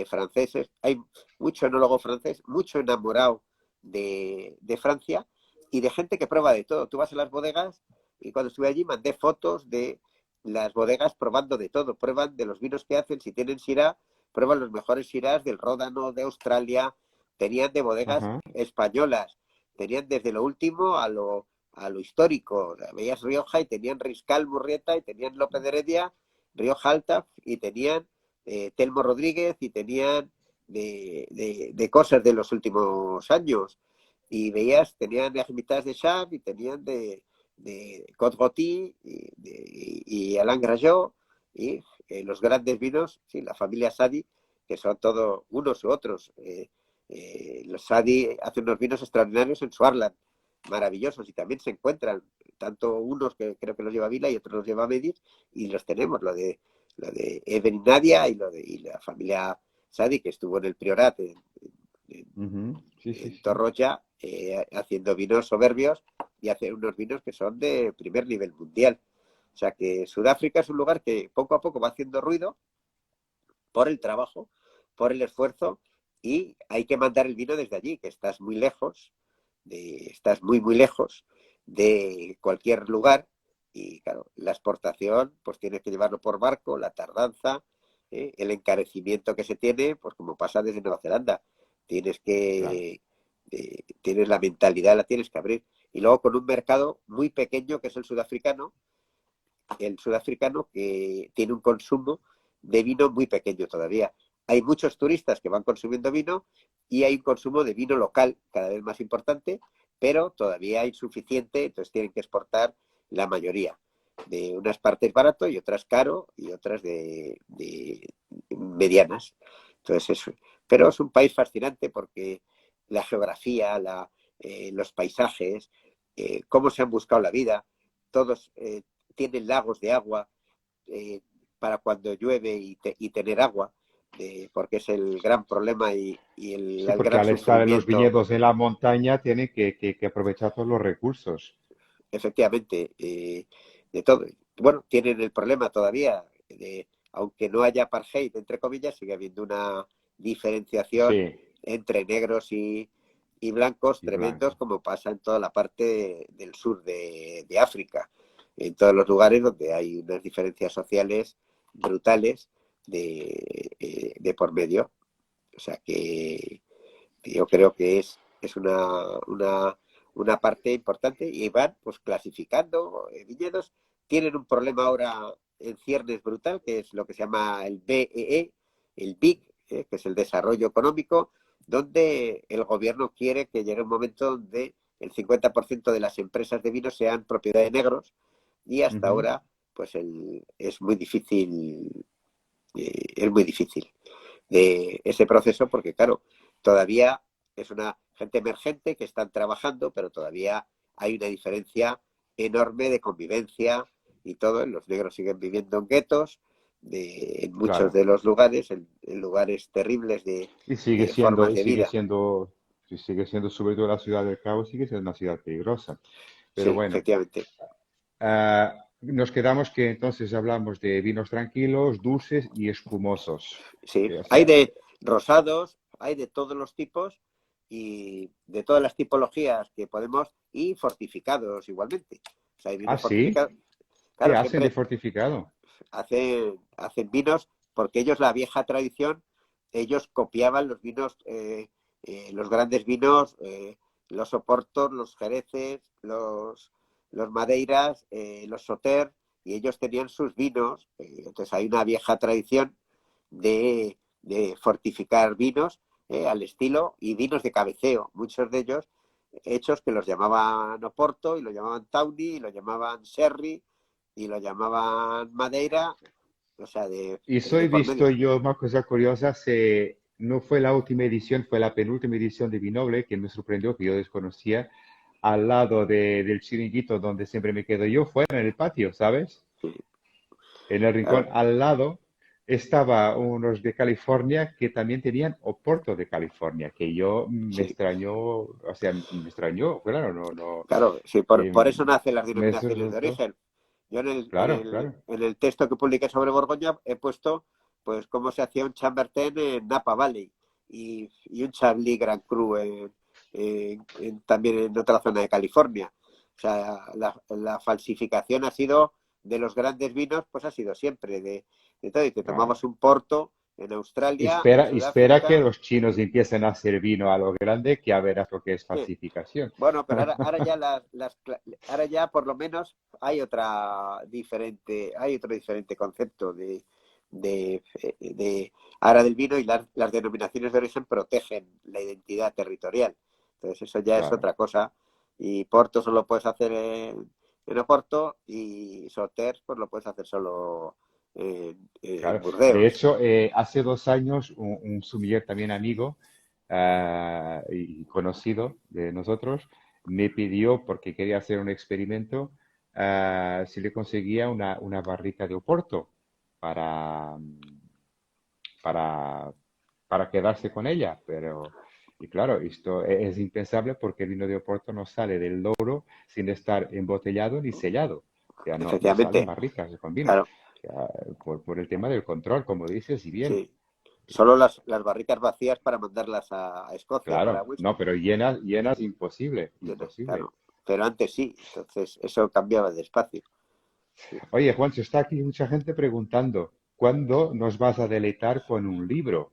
franceses. Hay mucho enólogo francés, mucho enamorado de Francia y de gente que prueba de todo. Tú vas a las bodegas y cuando estuve allí mandé fotos de las bodegas probando de todo. Prueban de los vinos que hacen, si tienen Syrah, prueban los mejores Syrahs del Ródano, de Australia. Tenían de bodegas Ajá. españolas, tenían desde lo último a lo histórico. Veías Rioja y tenían Riscal, Murrieta, y tenían López de Heredia, Rioja Alta, y tenían Telmo Rodríguez, y tenían de cosas de los últimos años. Y veías, tenían ermitas de Cham y tenían de Côte-Rôtie y Alain Grageot, y los grandes vinos, sí, la familia Sadi, que son todos unos u otros. Los Sadi hacen unos vinos extraordinarios en Swarland, maravillosos, y también se encuentran tanto unos que creo que los lleva Vila y otros los lleva Medis, y los tenemos, lo de Eben y Nadia y la familia Sadi, que estuvo en el Priorat Ujú. Sí, sí, en sí. Torroya, haciendo vinos soberbios y hacer unos vinos que son de primer nivel mundial. O sea que Sudáfrica es un lugar que poco a poco va haciendo ruido por el trabajo, por el esfuerzo, y hay que mandar el vino desde allí, que estás muy lejos, estás muy, muy lejos de cualquier lugar, y claro, la exportación, pues tienes que llevarlo por barco, la tardanza, el encarecimiento que se tiene, pues como pasa desde Nueva Zelanda, tienes Claro. tienes la mentalidad, la tienes que abrir. Y luego con un mercado muy pequeño que es el sudafricano que tiene un consumo de vino muy pequeño todavía. Hay muchos turistas que van consumiendo vino y hay un consumo de vino local cada vez más importante, pero todavía insuficiente, entonces tienen que exportar la mayoría. De unas partes barato y otras caro y otras de medianas. Entonces eso. Pero es un país fascinante porque la geografía, los paisajes, cómo se han buscado la vida, todos tienen lagos de agua eh, para cuando llueve y tener agua, porque es el gran problema Sí, el porque gran al estar en los sufrimiento, viñedos en la montaña tienen que aprovechar todos los recursos. efectivamente, de todo. Bueno, tienen el problema todavía, aunque no haya apartheid, entre comillas, sigue habiendo una diferenciación Sí, entre negros y blancos y tremendos, blanco. como pasa en toda la parte del sur de África, en todos los lugares donde hay unas diferencias sociales brutales de por medio. O sea que yo creo que es una parte importante y van pues clasificando viñedos. Tienen un problema ahora en ciernes brutal, que es lo que se llama el BEE, el BIC, que es el desarrollo económico, donde el gobierno quiere que llegue un momento donde el 50% de las empresas de vino sean propiedad de negros, y hasta Ujú. ahora pues es muy difícil de ese proceso porque, claro, todavía es una gente emergente que están trabajando, pero todavía hay una diferencia enorme de convivencia y todo. Los negros siguen viviendo en guetos, en muchos Claro. de los lugares, en lugares terribles Y sigue siendo, formas y de sigue vida. siendo, y sigue siendo, sobre todo la ciudad del Cabo, sigue siendo una ciudad peligrosa. Pero Sí, bueno, efectivamente. nos quedamos que entonces hablamos de vinos tranquilos, dulces y espumosos. Sí, O hay sea, de rosados, hay de todos los tipos y de todas las tipologías que podemos, y fortificados igualmente. O sea, hay ah, vinos sí, fortificados. ¿qué Claro, hacen de siempre fortificado? hacen vinos porque ellos, la vieja tradición, ellos copiaban los vinos, los grandes vinos, los Oportos, los Jereces, los Madeiras, los Soter, y ellos tenían sus vinos. Entonces hay una vieja tradición de fortificar vinos al estilo, y vinos de cabeceo, muchos de ellos hechos que los llamaban Oporto y lo llamaban Tawny y lo llamaban Sherry y lo llamaban Madeira, o sea, Y de soy por visto medio. yo, una cosa curiosa, no fue la última edición, fue la penúltima edición de Vinoble, que me sorprendió, que yo desconocía, al lado del chiringuito donde siempre me quedo yo, fuera en el patio, ¿sabes? En el rincón Claro, al lado estaba unos de California que también tenían Oporto de California, que yo me sí, extrañó, o sea, me extrañó, claro, no, no, claro, sí, eh, por eso nacen las me denominaciones de resultó, origen. Yo claro, claro. en el texto que publiqué sobre Borgoña he puesto pues cómo se hacía un Chambertin en Napa Valley y un Chablis Grand Cru también en otra zona de California. O sea, la falsificación ha sido de los grandes vinos, pues ha sido siempre de todo. Y te Claro. tomamos un Porto en Australia, en Espera que Sudáfrica. los chinos empiecen a hacer vino a lo grande, que ya verás lo que es Sí. falsificación. Bueno, pero ahora ya ahora ya por lo menos hay hay otro diferente concepto de ahora del vino, y las denominaciones de origen protegen la identidad territorial. Entonces eso ya es Claro, otra cosa. Y Porto solo puedes hacer en Oporto, y Sauters pues lo puedes hacer solo en claro. De Burdeos. hecho, hace 2 años, un sommelier también amigo y conocido de nosotros me pidió, porque quería hacer un experimento, si le conseguía una barrica de Oporto para, para, para quedarse con ella. Pero, y claro, esto es impensable porque el vino de Oporto no sale del Douro sin estar embotellado ni sellado. Ya no salen Efectivamente, barricas con vino. claro, Ya, por el tema del control, como dices, y bien. sí. Solo las barricas vacías para mandarlas a Escocia para Claro, no, whisky. pero llenas, llenas, imposible, imposible. Claro, pero antes sí, entonces eso cambiaba despacio. Sí. Oye, Juancho, está aquí mucha gente preguntando, ¿cuándo nos vas a deleitar con un libro?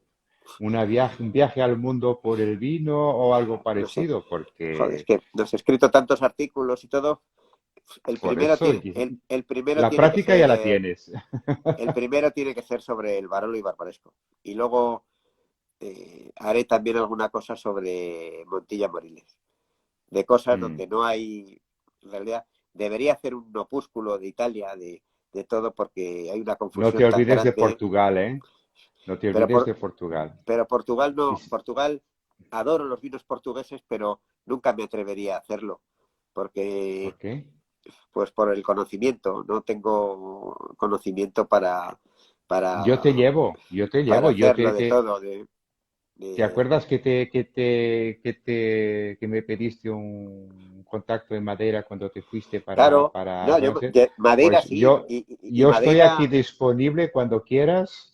Un viaje al mundo por el vino o algo No sé, parecido? joder, es Porque que nos he escrito tantos artículos y todo. El por primero eso, tiene, el primero la tiene que práctica ya la ser, tienes. el primero tiene que ser sobre el Barolo y Barbaresco. Y luego haré también alguna cosa sobre Montilla Moriles, de cosas Mm. donde no hay, en realidad, debería hacer un opúsculo de Italia, de todo, porque hay una No te confusión tan olvides de grande. Portugal, ¿eh? No te Pero, olvides de Portugal. pero Portugal Y no, Portugal, adoro los vinos portugueses, pero nunca me atrevería a hacerlo, ¿por porque, qué? pues por el conocimiento, no tengo conocimiento Yo para, te llevo, yo te para llevo, hacerlo de todo, ¿te de- acuerdas que me pediste un contacto en Madera cuando te fuiste Claro, para no, conocer? Madeira Pues sí, y yo estoy aquí Madeira, disponible cuando quieras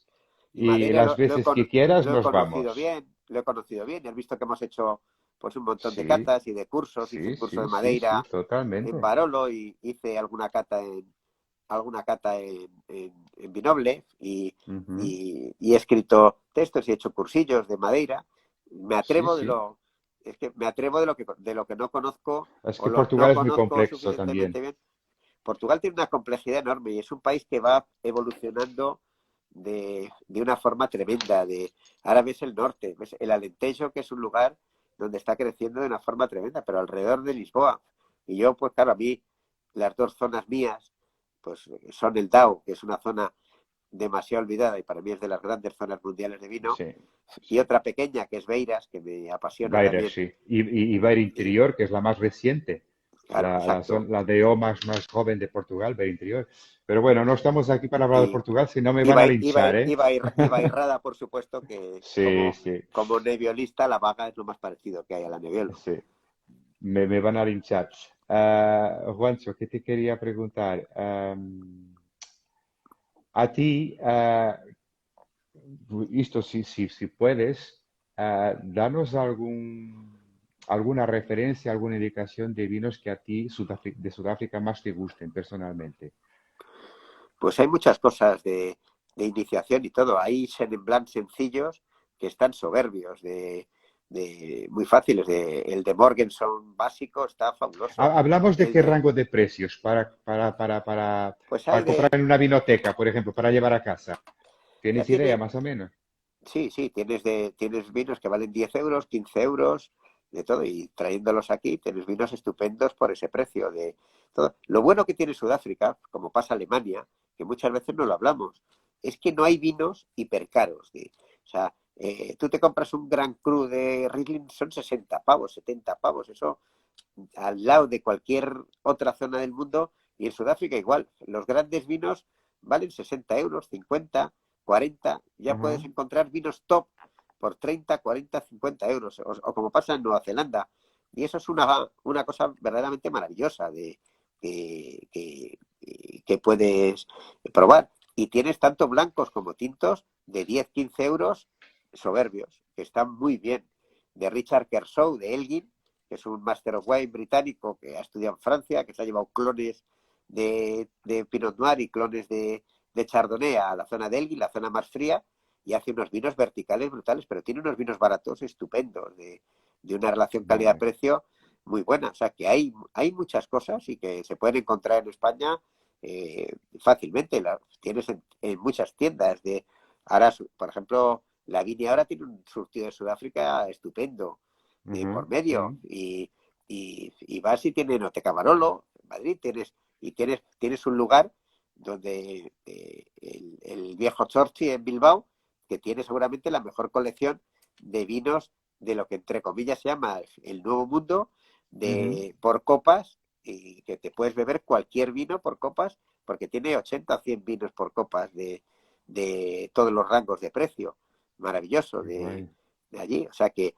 y y Madeira las veces que quieras lo he nos conocido vamos. bien, lo he conocido bien, y has visto que hemos hecho pues un montón de Sí, catas y de cursos. Hice un sí, curso de sí, sí, sí, Madeira en totalmente. Barolo, y hice alguna cata en Vinoble, Ujú. y he escrito textos y he hecho cursillos de Madeira. Me Sí, atrevo sí. es que me atrevo de lo que no conozco, Es o que no Portugal es muy conozco complejo también. suficientemente bien. Portugal tiene una complejidad enorme, y es un país que va evolucionando de una forma tremenda. Ahora ves el norte, ves el Alentejo, que es un lugar donde está creciendo de una forma tremenda, pero alrededor de Lisboa. Y yo, pues claro, a mí las dos zonas mías pues son el Dao, que es una zona demasiado olvidada y para mí es de las grandes zonas mundiales de vino, Sí, y sí. otra pequeña que es Beiras, que me apasiona Bayer, también. sí. Y Bayer Y, Interior, que es la más reciente. claro, exacto. La DO más joven de Portugal, Bayer Interior. Pero bueno, no estamos aquí para hablar de Y, Portugal, si no me y, van a Bai- y, linchar, Bai- ¿eh? y, Bai- y Bairrada, por supuesto, que Sí, sí, como neviolista, la vaga es lo más parecido que hay a la Nebbiolo. sí. Me van a linchar. Juancho, ¿qué te quería preguntar? A ti, esto si puedes, danos alguna referencia, alguna indicación de vinos que a ti de Sudáfrica más te gusten personalmente. Pues hay muchas cosas de iniciación y todo. Hay Chenin Blanc sencillos que están soberbios, muy fáciles. El de Morgenson básico está fabuloso. Hablamos de El qué de, rango de precios pues hay para comprar de, en una vinoteca, por ejemplo, para llevar a casa. ya ¿Tienes idea tiene, más o menos? sí, sí, tienes vinos que valen 10 euros, 15 euros, de todo, y trayéndolos aquí tienes vinos estupendos por ese precio de todo. Lo bueno que tiene Sudáfrica, como pasa Alemania, que muchas veces no lo hablamos, es que no hay vinos hipercaros. O sea, tú te compras un Gran Cru de Riesling, son 60 pavos, 70 pavos, eso al lado de cualquier otra zona del mundo. Y en Sudáfrica igual, los grandes vinos valen 60 euros, 50, 40, ya Ajá. puedes encontrar vinos top por 30, 40, 50 euros, o como pasa en Nueva Zelanda. Y eso es una cosa verdaderamente maravillosa que puedes probar. Y tienes tanto blancos como tintos de 10, 15 euros soberbios, que están muy bien. de Richard Kershaw, de Elgin, que es un Master of Wine británico que ha estudiado en Francia, que se ha llevado clones de Pinot Noir y clones de Chardonnay a la zona de Elgin, la zona más fría, y hace unos vinos verticales brutales, pero tiene unos vinos baratos estupendos, de una relación Vale. calidad-precio muy buena. O sea que hay muchas cosas y que se pueden encontrar en España fácilmente. Tienes en muchas tiendas. Ahora, por ejemplo, la Viña ahora tiene un surtido de Sudáfrica estupendo por Ujú, medio. ujú. Y vas y tienes Enoteca Barolo, en Madrid, tienes un lugar donde el viejo Chorchi en Bilbao, que tiene seguramente la mejor colección de vinos de lo que entre comillas se llama el Nuevo Mundo, Ujú. por copas, y que te puedes beber cualquier vino por copas, porque tiene 80 o 100 vinos por copas de todos los rangos de precio. Maravilloso Qué guay. de allí. O sea que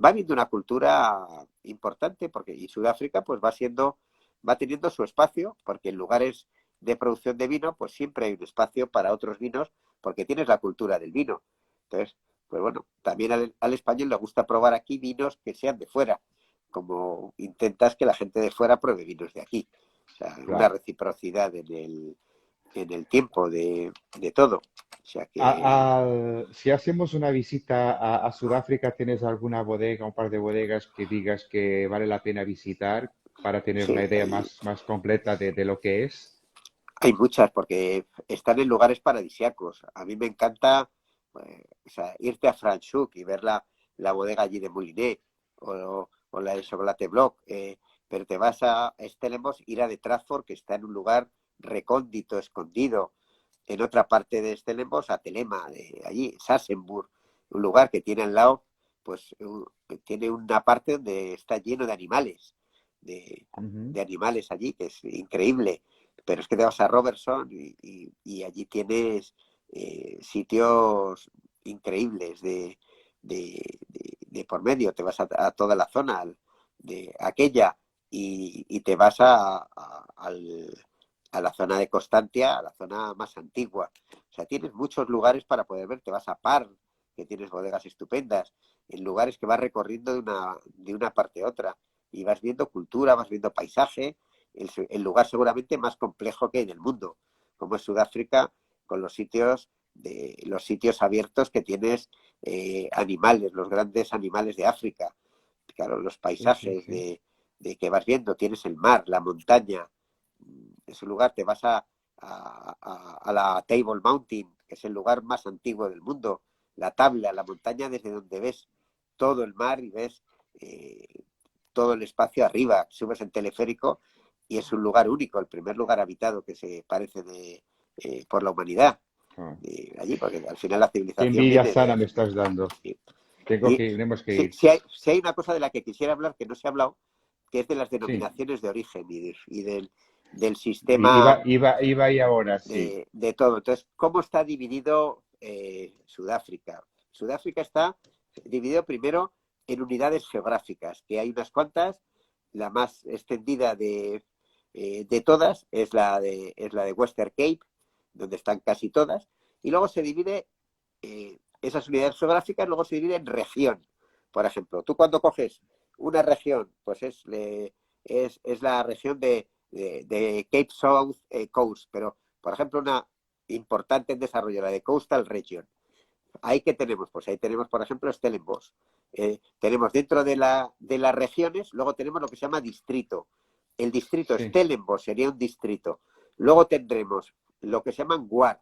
va habiendo una cultura importante, porque y Sudáfrica pues va teniendo su espacio, porque en lugares de producción de vino, pues siempre hay un espacio para otros vinos, porque tienes la cultura del vino. Entonces, pues bueno, también al español le gusta probar aquí vinos que sean de fuera, como intentas que la gente de fuera pruebe vinos de aquí. O sea, una Claro. reciprocidad en el tiempo de todo. O sea que Si hacemos una visita a Sudáfrica, ¿tienes alguna bodega, un par de bodegas que digas que vale la pena visitar para tener sí, una idea más completa de lo que es? hay muchas, porque están en lugares paradisíacos. A mí me encanta o sea, irte a Franschhoek y ver la bodega allí de Moulinet o la de Chocolate Block. Pero te vas a Stellenbosch, ir a de Traford, que está en un lugar recóndito, escondido. En otra parte de Stellenbosch, a Telema, de allí, Sassenburg, un lugar que tiene al lado, pues que tiene una parte donde está lleno de animales, de, Ujú. de animales allí, que es increíble. Pero es que te vas a Robertson y allí tienes sitios increíbles de por medio. Te vas a toda la zona de aquella y te vas a la zona de Constantia, a la zona más antigua. O sea, tienes muchos lugares para poder ver. Te vas a Par, que tienes bodegas estupendas, en lugares que vas recorriendo de una parte a otra. Y vas viendo cultura, vas viendo paisaje, el lugar seguramente más complejo que hay en el mundo, como es Sudáfrica, con los sitios abiertos que tienes, animales, los grandes animales de África. Claro, los Sí, sí, paisajes sí. de que vas viendo, tienes el mar, la montaña. Es un lugar, te vas a la Table Mountain, que es el lugar más antiguo del mundo, la tabla, la montaña desde donde ves todo el mar y ves todo el espacio arriba, subes en teleférico y es un lugar único, el primer lugar habitado que se parece por la humanidad Ah, allí, porque al final la qué civilización envidia viene de sana me África. estás dando. Y, Tengo y que, tenemos que si, ir. si hay una cosa de la que quisiera hablar que no se ha hablado, que es de las Sí. denominaciones de origen y del Iba, sistema iba y ahora sí. de todo. Entonces, ¿cómo está dividido Sudáfrica? Sudáfrica está dividido primero en unidades geográficas, que hay unas cuantas. La más extendida de todas es la de Western Cape, donde están casi todas. Y luego se divide, esas unidades geográficas, luego se divide en región. Por ejemplo, tú cuando coges una región, pues es la región de Cape South Coast, pero por ejemplo una importante en desarrollo, la de Coastal Region. ¿Ahí qué tenemos? Pues ahí tenemos, por ejemplo, Stellenbosch. Tenemos dentro de las regiones, luego tenemos lo que se llama distrito. El distrito Sí. Stellenbosch sería un distrito. Luego tendremos lo que se llaman WAR.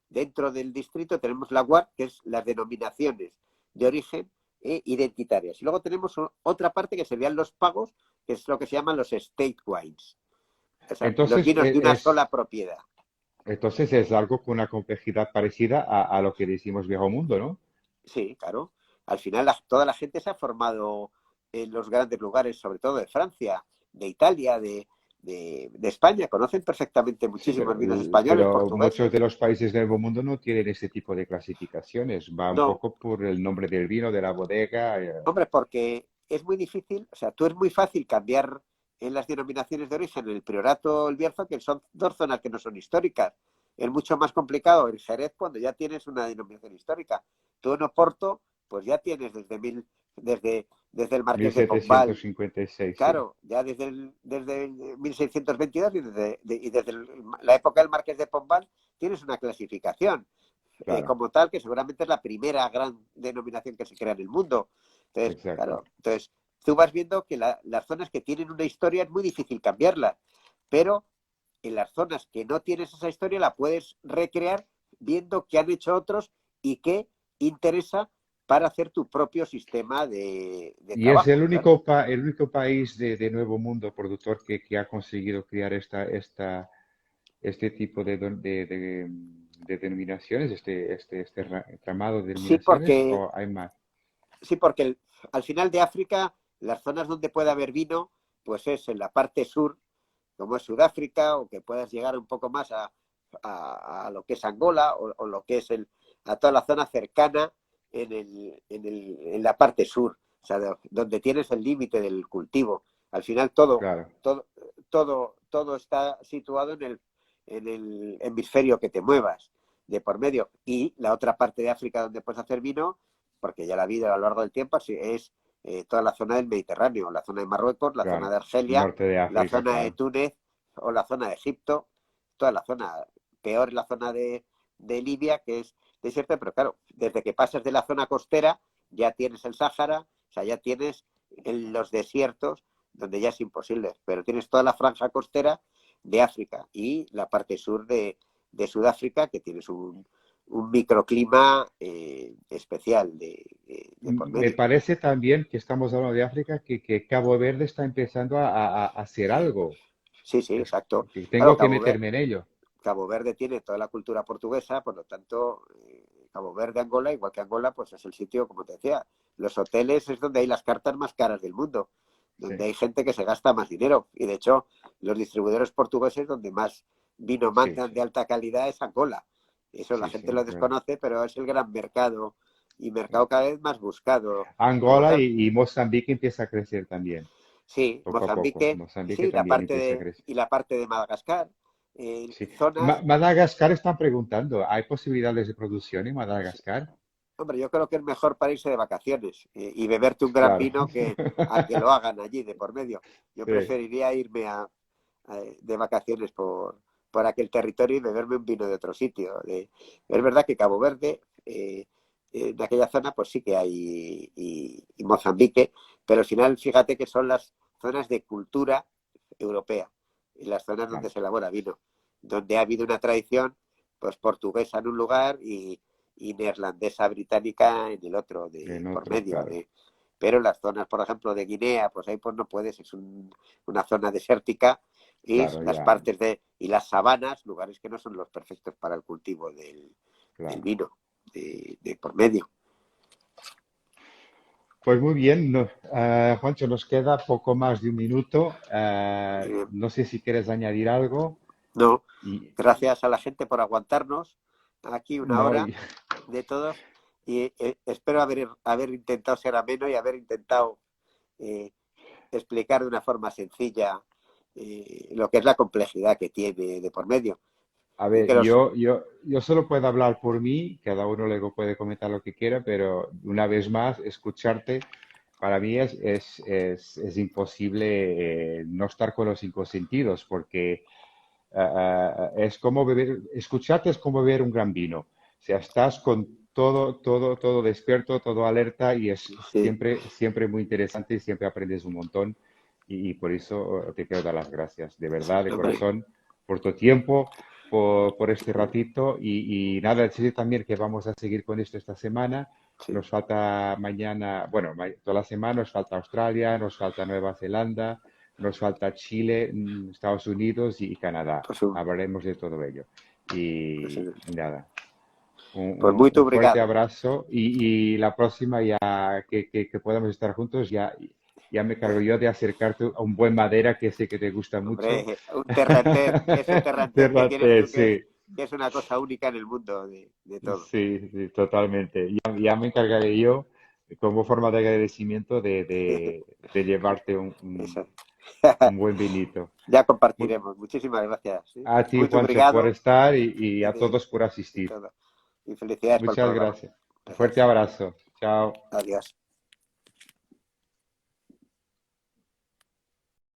Dentro del distrito tenemos la WAR, que es las denominaciones de origen identitarias. Y luego tenemos otra parte que serían los pagos, que es lo que se llaman los state wines. O sea, los Entonces vinos de una sola propiedad. entonces es algo con una complejidad parecida a lo que decimos viejo mundo, ¿no? Sí, claro. Al final toda la gente se ha formado en los grandes lugares, sobre todo de Francia, de Italia, de España. Conocen perfectamente Sí, muchísimos vinos españoles, pero muchos de portugueses. los países del Nuevo Mundo no tienen ese tipo de clasificaciones. Va un No, poco por el nombre del vino, de la bodega. hombre, porque es muy difícil, o sea, tú es muy fácil cambiar en las denominaciones de origen en el Priorato o el Bierzo, que son dos zonas que no son históricas. Es mucho más complicado en Jerez cuando ya tienes una denominación histórica. Tú en Oporto, pues ya tienes desde desde el Marqués de Pombal. 1756, sí, Claro, ya desde 1622 y desde la época del Marqués de Pombal tienes una clasificación claro, como tal, que seguramente es la primera gran denominación que se crea en el mundo. Entonces, exacto. claro, tú vas viendo que las zonas que tienen una historia es muy difícil cambiarlas, pero en las zonas que no tienes esa historia la puedes recrear viendo qué han hecho otros y qué interesa para hacer tu propio sistema de Y es trabajo, claro. el único país de Nuevo Mundo productor que ha conseguido crear este tipo de denominaciones, este tramado de Sí, denominaciones, ¿o hay más? porque al final de África, las zonas donde puede haber vino, pues es en la parte sur, como es Sudáfrica, o que puedas llegar un poco más a lo que es Angola, o lo que es a toda la zona cercana en la parte sur, o sea, donde tienes el límite del cultivo. Al final Claro, todo, todo está situado en el hemisferio que te muevas de por medio. Y la otra parte de África donde puedes hacer vino, porque ya la vida a lo largo del tiempo es toda la zona del Mediterráneo, la zona de Marruecos, la zona claro. de Argelia, Norte de la África, zona de claro. Túnez o la zona de Egipto, toda la zona, peor la zona de Libia, que es desierto, pero claro, desde que pasas de la zona costera ya tienes el Sáhara, o sea, ya tienes los desiertos donde ya es imposible, pero tienes toda la franja costera de África y la parte sur de Sudáfrica, que tienes un microclima especial de por Me medio. parece también que estamos hablando de África, que Cabo Verde está empezando a hacer algo. Sí, sí, exacto. Que Claro, tengo que meterme en ello. Cabo Verde tiene toda la cultura portuguesa, por lo tanto, Cabo Verde, Angola, igual que Angola, pues es el sitio, como te decía, los hoteles es donde hay las cartas más caras del mundo, donde Sí, hay gente que se gasta más dinero. Y de hecho, los distribuidores portugueses donde más vino sí, mandan de alta calidad es Angola. Eso la sí, sí, gente lo es verdad. desconoce, pero es el gran mercado y Sí. mercado cada vez más buscado como Angola tal. y Mozambique empieza a crecer también, Sí, poco a poco. Mozambique, Mozambique sí, también empieza a crecer. y la parte de Madagascar, Sí. zonas. Madagascar están preguntando, ¿hay posibilidades de producción en Madagascar? Hombre, yo creo que es mejor para irse de vacaciones y beberte un gran Claro. vino que a que lo hagan allí de por medio. Yo Sí, preferiría irme de vacaciones por aquel territorio y beberme un vino de otro sitio. Es verdad que Cabo Verde, en aquella zona, pues sí que hay, y Mozambique, pero al final fíjate que son las zonas de cultura europea y las zonas donde claro. se elabora vino, donde ha habido una tradición pues portuguesa en un lugar y neerlandesa británica en el otro En por otro, medio claro. pero las zonas, por ejemplo, de Guinea, pues ahí pues no puedes, es una zona desértica y Claro, las ya, partes y las sabanas, lugares que no son los perfectos para el cultivo del claro. vino de por medio. Pues muy bien, Juancho, nos queda poco más de un minuto. Eh, No sé si quieres añadir algo. no, Y, gracias a la gente por aguantarnos aquí una no, hora de todos y espero haber intentado ser ameno y haber intentado eh, explicar de una forma sencilla lo que es la complejidad que tiene de por medio. a Y ver, que los, yo solo puedo hablar por mí, cada uno luego puede comentar lo que quiera, pero una vez más, escucharte, para mí es imposible no estar con los cinco sentidos, porque es como beber, escucharte es como beber un gran vino. O sea, estás con todo despierto, todo alerta y es sí, siempre muy interesante y siempre aprendes un montón. Y por eso te quiero dar las gracias, de verdad, de hombre, corazón, por tu tiempo, por este ratito. Y nada, decir también que vamos a seguir con esto esta semana. sí. Nos falta mañana, bueno, toda la semana nos falta Australia, nos falta Nueva Zelanda, nos falta Chile, Estados Unidos y Canadá. Pues, Hablaremos de todo ello. pues, Y nada, pues muy un fuerte obrigado. abrazo y la próxima ya que podamos estar juntos, ya me cargo yo de acercarte a un buen madera que sé que te gusta mucho. Hombre, un terranter, ese terranter que tienes Fíjate, tú sí, que es una cosa única en el mundo de todo. sí, sí, totalmente. Ya me encargaré yo, como forma de agradecimiento, de llevarte Eso. un buen vinito. Ya Muy- compartiremos. Muchísimas gracias. ¿Sí? A ti, Muy Juancho, por obrigado estar y a todos por y asistir. todo. Y felicidades por el Muchas programa. gracias. Fuerte Gracias. abrazo. Chao. Adiós.